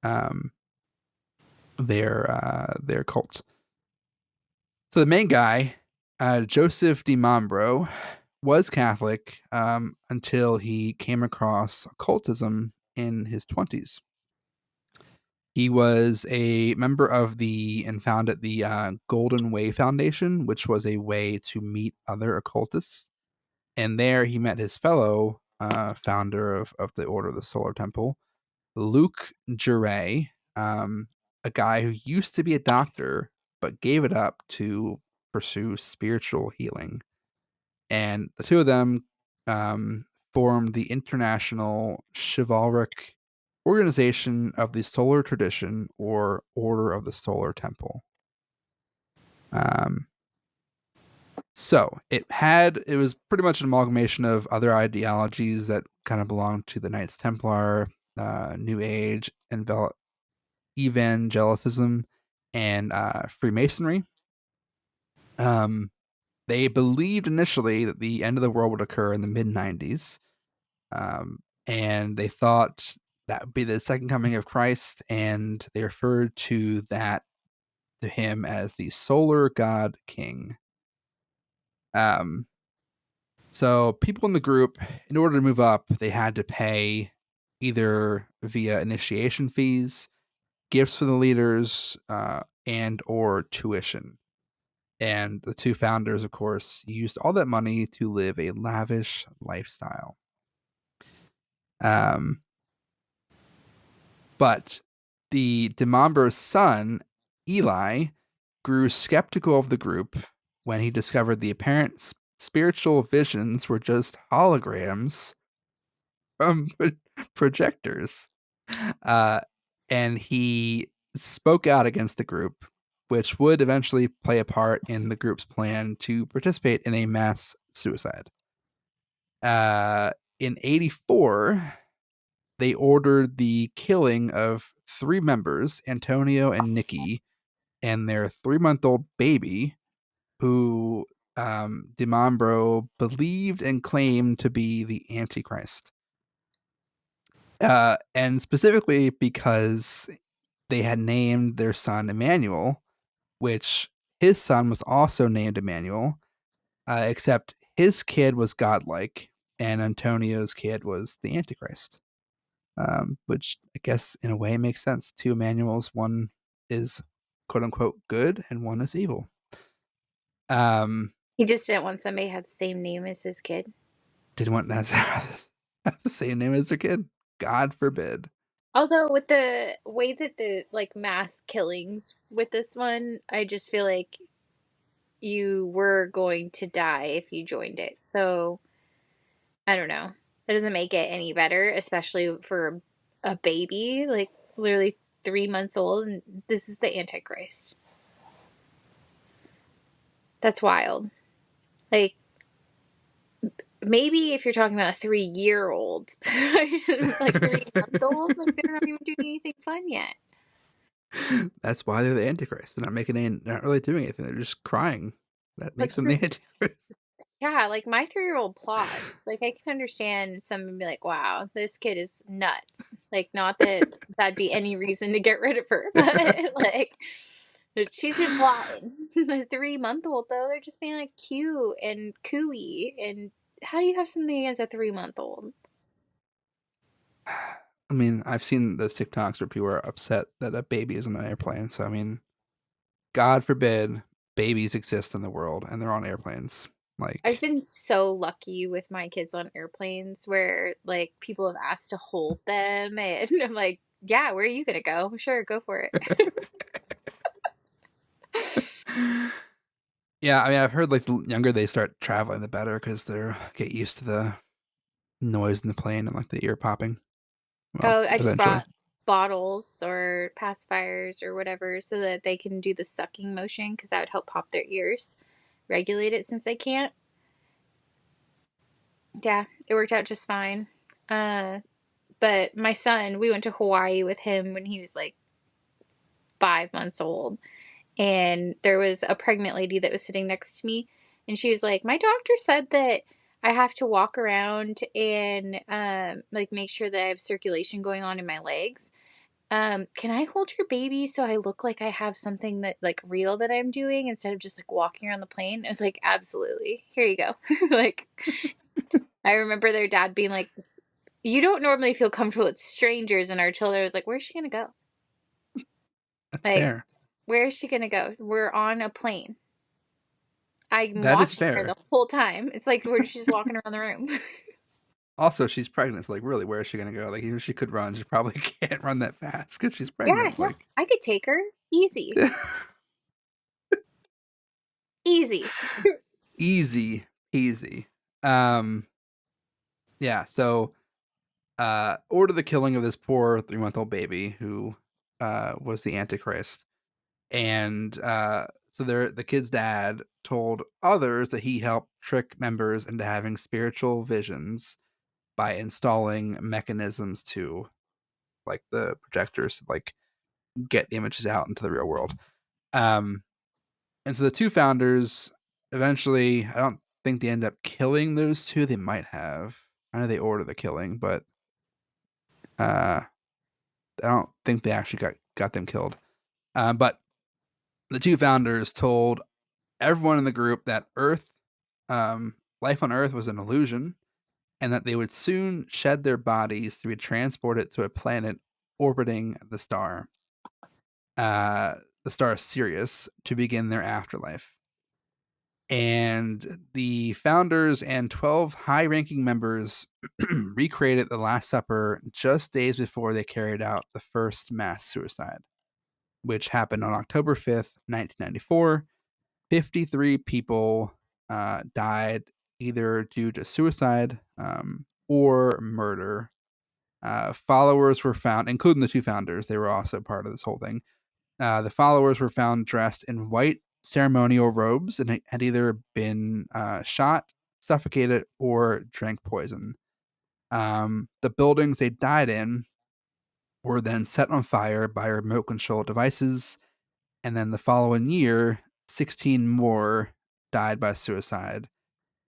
[SPEAKER 2] um, their cult. So the main guy, Joseph DiMambro, was Catholic until he came across occultism in his 20s. He was a member of and founded the Golden Way Foundation, which was a way to meet other occultists. And there he met his fellow founder of the Order of the Solar Temple, Luc Juret, a guy who used to be a doctor but gave it up to pursue spiritual healing. And the two of them um, formed the International Chivalric Organization of the Solar Tradition, or Order of the Solar Temple. Um, so it was pretty much an amalgamation of other ideologies that kind of belonged to the Knights Templar, New Age, and evangelicism, and Freemasonry. Um, they believed initially that the end of the world would occur in the mid 90s, and they thought that would be the second coming of Christ, and they referred to him as the Solar God King. Um, so people in the group, in order to move up, they had to pay either via initiation fees, gifts for the leaders, and or tuition. And the two founders, of course, used all that money to live a lavish lifestyle. Um, but the DeMambro's son, Eli, grew skeptical of the group when he discovered the apparent spiritual visions were just holograms from projectors. Uh, and he spoke out against the group, which would eventually play a part in the group's plan to participate in a mass suicide. In 84, they ordered the killing of three members, Antonio and Nikki, and their 3-month-old baby, who DiMambro believed and claimed to be the Antichrist. And specifically because they had named their son Emmanuel, which his son was also named Emmanuel, except his kid was godlike, and Antonio's kid was the Antichrist. Which I guess in a way makes sense. Two Emmanuels, one is quote unquote good, and one is evil.
[SPEAKER 3] He just didn't want somebody who had the same name as his kid.
[SPEAKER 2] Didn't want to have the same name as their kid. God forbid.
[SPEAKER 3] Although with the way that the like mass killings with this one, I just feel like you were going to die if you joined it. So I don't know. That doesn't make it any better, especially for a baby, like literally 3 months old, and this is the Antichrist. That's wild. Like maybe if you're talking about a 3-year-old, like 3 month old, like they're not even doing anything fun yet.
[SPEAKER 2] That's why they're the Antichrist. They're not really doing anything. They're just crying. that makes
[SPEAKER 3] What's
[SPEAKER 2] them the
[SPEAKER 3] this?
[SPEAKER 2] Antichrist.
[SPEAKER 3] Yeah, like my 3-year-old plods. Like I can understand someone be like, "Wow, this kid is nuts." Like, not that that'd be any reason to get rid of her, but like, she's been plotting. The 3-month-old though, they're just being like cute and cooey. And how do you have something against a 3-month-old?
[SPEAKER 2] I mean, I've seen those TikToks where people are upset that a baby is on an airplane. So I mean, God forbid babies exist in the world and they're on airplanes.
[SPEAKER 3] I've
[SPEAKER 2] Like,
[SPEAKER 3] been so lucky with my kids on airplanes where like people have asked to hold them, and I'm like, "Yeah, where are you gonna go? Sure, go for it."
[SPEAKER 2] yeah, I mean, I've heard like the younger they start traveling, the better because they're get used to the noise in the plane and like the ear popping. Well,
[SPEAKER 3] Oh, I just
[SPEAKER 2] eventually.
[SPEAKER 3] brought bottles or pacifiers or whatever so that they can do the sucking motion because that would help pop their ears, regulate it since they can't. Yeah, it worked out just fine. Uh, but my son, we went to Hawaii with him when he was like 5 months old, and there was a pregnant lady that was sitting next to me, and she was like, "My doctor said that I have to walk around and like make sure that I have circulation going on in my legs. Can I hold your baby so I look like I have something that like real that I'm doing instead of just like walking around the plane?" I was like, "Absolutely. Here you go." Like, I remember their dad being like, "You don't normally feel comfortable with strangers," and our children was like, "Where's she gonna go?
[SPEAKER 2] That's
[SPEAKER 3] Like,
[SPEAKER 2] fair.
[SPEAKER 3] where is she gonna go? We're on a plane. I'm
[SPEAKER 2] That is
[SPEAKER 3] watching her
[SPEAKER 2] fair.
[SPEAKER 3] the whole time. It's like we're just walking around the room."
[SPEAKER 2] Also, she's pregnant. So, like, really, where is she gonna go? Like, even if she could run, she probably can't run that fast because she's
[SPEAKER 3] Yeah,
[SPEAKER 2] pregnant.
[SPEAKER 3] no,
[SPEAKER 2] Like,
[SPEAKER 3] I could take her. Easy. Easy.
[SPEAKER 2] easy peasy. Um, yeah. So, order the killing of this poor 3-month-old baby who was the Antichrist, and so the kid's dad told others that he helped trick members into having spiritual visions by installing mechanisms to like the projectors to like get the images out into the real world. Um, and so the two founders eventually, I don't think they end up killing those two. They might have. I know they order the killing, but I don't think they actually got them killed. But the two founders told everyone in the group that life on Earth was an illusion, and that they would soon shed their bodies to be transported to a planet orbiting uh, the star Sirius, to begin their afterlife. And the founders and 12 high ranking members recreated the Last Supper just days before they carried out the first mass suicide, which happened on October 5th, 1994. 53 people died either due to suicide or murder. Followers were found, including the two founders. They were also part of this whole thing. The followers were found dressed in white ceremonial robes and had either been shot, suffocated, or drank poison. The buildings they died in were then set on fire by remote control devices, and then the following year, 16 more died by suicide,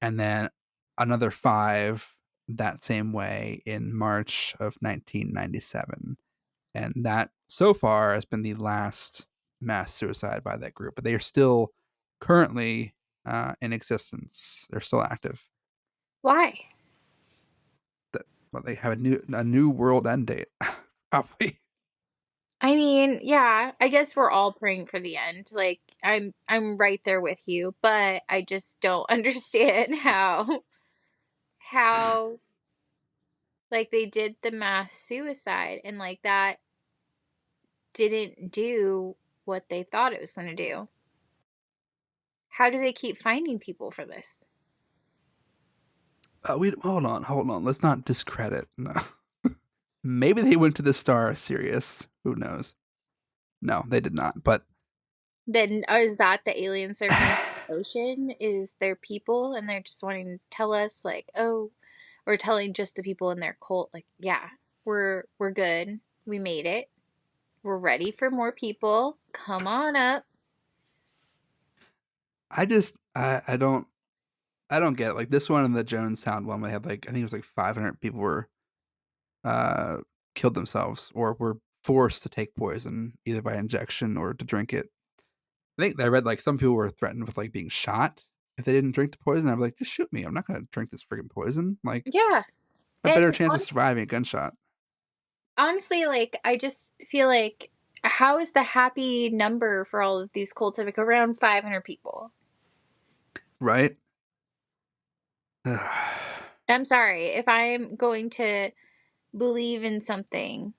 [SPEAKER 2] and then another 5 that same way in March of 1997. And that so far has been the last mass suicide by that group. But they are still currently in existence. They're still active.
[SPEAKER 3] Why?
[SPEAKER 2] Well, they have a new world end date, probably.
[SPEAKER 3] I mean, yeah, I guess we're all praying for the end. Like, I'm right there with you, but I just don't understand how like they did the mass suicide and like that didn't do what they thought it was going to do. How do they keep finding people for this?
[SPEAKER 2] We hold on. Let's not discredit. No. Maybe they went to the star Sirius. Who knows? No, they did not. But
[SPEAKER 3] Then is that the aliens are from the ocean? Is there people and they're just wanting to tell us like, "Oh, or telling just the people in their cult like, yeah, we're good. We made it. We're ready for more people. Come on up."
[SPEAKER 2] I don't get it. Like this one and the Jonestown one, they had like I think it was like 500 people were uh killed themselves or were forced to take poison either by injection or to drink it. I think I read like some people were threatened with like being shot if they didn't drink the poison. I'd be like, just shoot me. I'm not gonna drink this freaking poison. Like
[SPEAKER 3] Yeah.
[SPEAKER 2] a better
[SPEAKER 3] And
[SPEAKER 2] chance of surviving a gunshot.
[SPEAKER 3] honestly, like, I just feel like, how is the happy number for all of these cults like around 500 people?
[SPEAKER 2] Right?
[SPEAKER 3] I'm sorry. If I'm going to believe in something,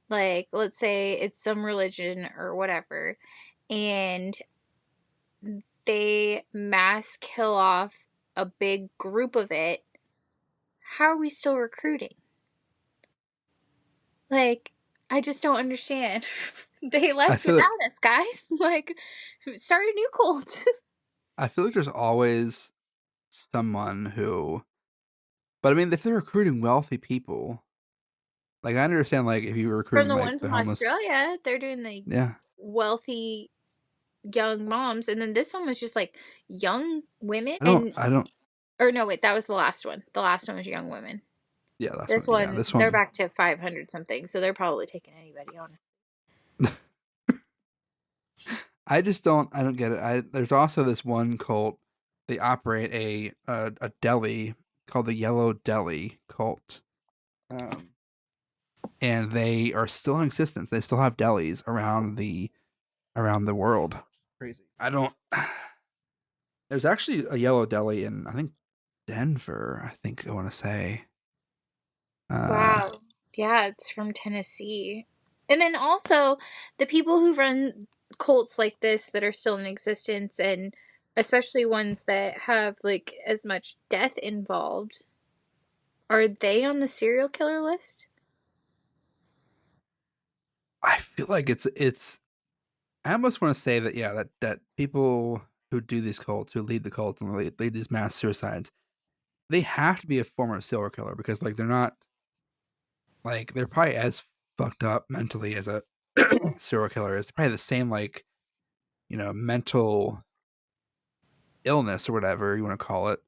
[SPEAKER 3] like, let's say it's some religion or whatever, and they mass kill off a big group of it, how are we still recruiting? Like, I just don't understand. They
[SPEAKER 2] I
[SPEAKER 3] left
[SPEAKER 2] feel like
[SPEAKER 3] without us, guys. Like, start a new cult.
[SPEAKER 2] I feel like there's always someone who, but I mean, if they're recruiting wealthy people, like I understand, like if you were
[SPEAKER 3] From
[SPEAKER 2] recruiting
[SPEAKER 3] the
[SPEAKER 2] like
[SPEAKER 3] one
[SPEAKER 2] the
[SPEAKER 3] from
[SPEAKER 2] homeless,
[SPEAKER 3] Australia, they're doing the
[SPEAKER 2] yeah,
[SPEAKER 3] wealthy young moms, and then this one was just like young women. And
[SPEAKER 2] I don't,
[SPEAKER 3] or no, wait, that was the last one. The last one was young women.
[SPEAKER 2] yeah, that's
[SPEAKER 3] This
[SPEAKER 2] one, yeah,
[SPEAKER 3] one,
[SPEAKER 2] this
[SPEAKER 3] they're
[SPEAKER 2] one.
[SPEAKER 3] back to 500 something, so they're probably taking anybody on.
[SPEAKER 2] I don't get it. There's also this one cult. They operate a deli called the Yellow Deli cult, um, and they are still in existence. They still have delis around the world. Crazy. I don't. There's actually a Yellow Deli in I think Denver. I think I want to say. Uh,
[SPEAKER 3] Wow. Yeah, it's from Tennessee. And then also the people who run cults like this that are still in existence, and especially ones that have like as much death involved, are they on the serial killer list?
[SPEAKER 2] I feel like it's. I almost want to say that yeah that people who do these cults who lead the cults and lead these mass suicides they have to be a former serial killer because like they're not like they're probably as fucked up mentally as a serial killer is. Probably the same like mental illness or whatever you want to call it.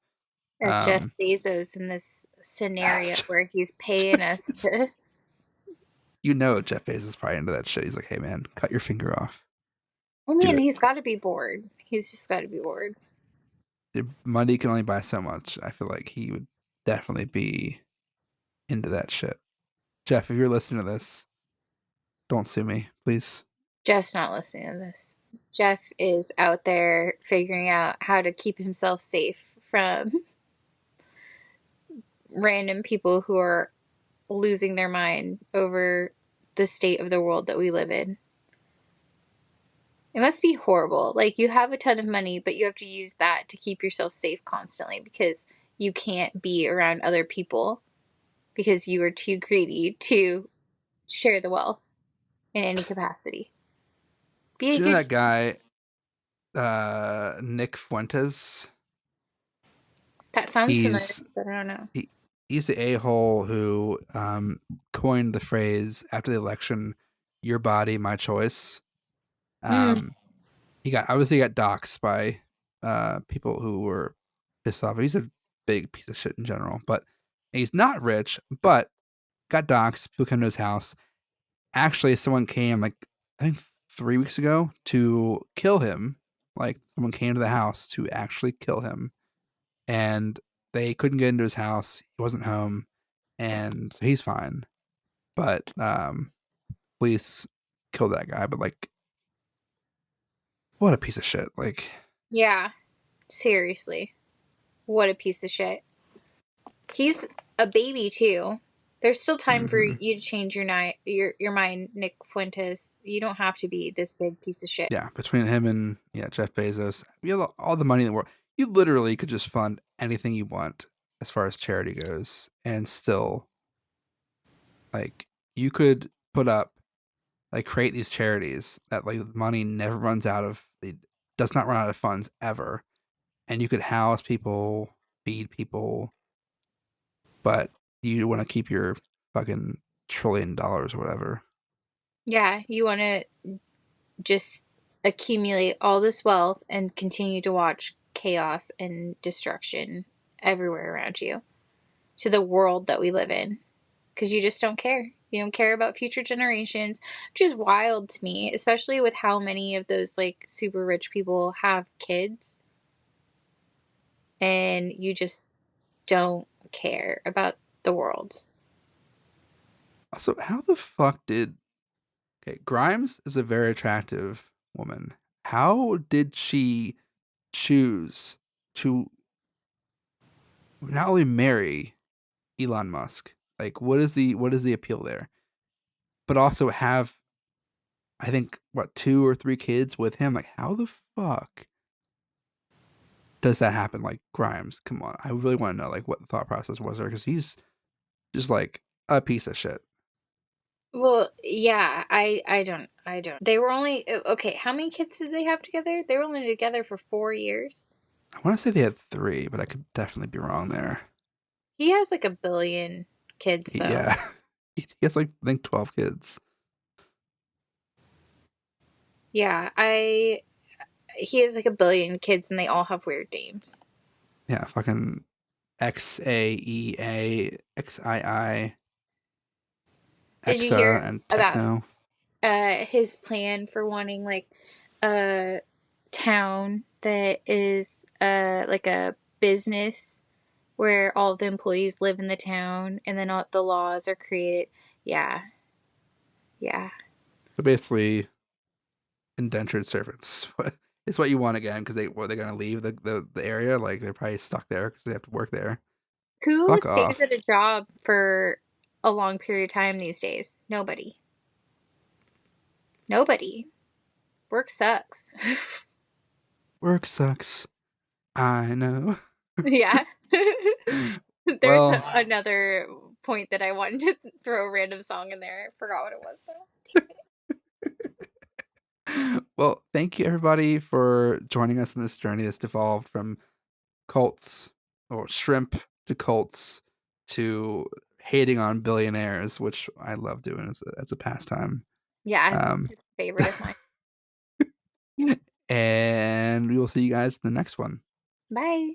[SPEAKER 3] As Jeff
[SPEAKER 2] Um,
[SPEAKER 3] Bezos in this scenario where he's paying us to.
[SPEAKER 2] Jeff Bezos is probably into that shit. He's like, hey man, cut your finger off,
[SPEAKER 3] I
[SPEAKER 2] do
[SPEAKER 3] mean,
[SPEAKER 2] it.
[SPEAKER 3] he's got to be bored. He's just got to be bored.
[SPEAKER 2] The money can only buy so much. I feel like he would definitely be into that shit. Jeff, if you're listening to this, don't sue me, please.
[SPEAKER 3] Jeff's not listening to this. Jeff is out there figuring out how to keep himself safe from random people who are losing their mind over the state of the world that we live in. It must be horrible. Like, you have a ton of money, but you have to use that to keep yourself safe constantly because you can't be around other people because you are too greedy to share the wealth in any capacity. Be a
[SPEAKER 2] Do you know
[SPEAKER 3] good.
[SPEAKER 2] that guy, Nick Fuentes?
[SPEAKER 3] That sounds familiar,
[SPEAKER 2] He's
[SPEAKER 3] but I don't know.
[SPEAKER 2] he, he's the a hole who coined the phrase after the election, "Your body, my choice."
[SPEAKER 3] Mm,
[SPEAKER 2] Um, he got obviously got doxxed by people who were pissed off. He's a big piece of shit in general, but he's not rich, but got doxxed. People come to his house. Actually, someone came like I think 3 weeks ago to kill him. Like someone came to the house to actually kill him, and they couldn't get into his house. He wasn't home, and so he's fine. But police killed that guy. But like, what a piece of shit! Like,
[SPEAKER 3] yeah, seriously. What a piece of shit. He's a baby too. There's still time for
[SPEAKER 2] mhm.
[SPEAKER 3] you to change your mind, Nick Fuentes. You don't have to be this big piece of shit.
[SPEAKER 2] Yeah, between him and yeah Jeff Bezos, you have all the money in the world. You literally could just fund anything you want as far as charity goes, and still like you could put up like create these charities that like money never runs out of. It does not run out of funds ever, and you could house people, feed people, but you want to keep your fucking $1 trillion or whatever.
[SPEAKER 3] Yeah, you want to just accumulate all this wealth and continue to watch chaos and destruction everywhere around you, to the world that we live in, because you just don't care. You don't care about future generations, which is wild to me, especially with how many of those like super rich people have kids, and you just don't care about the world.
[SPEAKER 2] Also, how the fuck did okay, Grimes is a very attractive woman. How did she choose to not only marry Elon Musk? Like what is the appeal there? But also have I think what 2 or 3 kids with him. Like how the fuck does that happen? Like Grimes, come on. I really want to know like what the thought process was there because he's just like a piece of shit.
[SPEAKER 3] Well, yeah, I don't. They were only okay. How many kids did they have together? They were only together for 4 years.
[SPEAKER 2] I want to say they had 3, but I could definitely be wrong there.
[SPEAKER 3] He has like a billion kids, though.
[SPEAKER 2] Yeah, he has like I think 12 kids.
[SPEAKER 3] Yeah, I he has like a billion kids, and they all have weird names.
[SPEAKER 2] Yeah, fucking XAEA,
[SPEAKER 3] Did you
[SPEAKER 2] Exa,
[SPEAKER 3] hear
[SPEAKER 2] and
[SPEAKER 3] about
[SPEAKER 2] Techno.
[SPEAKER 3] his plan for wanting like a town that is like a business where all the employees live in the town, and then all the laws are created? Yeah, yeah.
[SPEAKER 2] So basically, indentured servants. It's what you want again because they're gonna leave the area. Like they're probably stuck there because they have to work there.
[SPEAKER 3] Who
[SPEAKER 2] Fuck
[SPEAKER 3] stays
[SPEAKER 2] off.
[SPEAKER 3] at a job for a long period of time these days? Nobody. Nobody. Work sucks.
[SPEAKER 2] Work sucks. I know.
[SPEAKER 3] Yeah. There's
[SPEAKER 2] Well,
[SPEAKER 3] another point that I wanted to throw a random song in there. I forgot what it was though.
[SPEAKER 2] well, thank you everybody for joining us in this journey that's devolved from cults or shrimp to cults to hating on billionaires, which I love doing as a pastime.
[SPEAKER 3] Yeah,
[SPEAKER 2] Um,
[SPEAKER 3] it's a favorite of mine.
[SPEAKER 2] and we will see you guys in the next one.
[SPEAKER 3] Bye.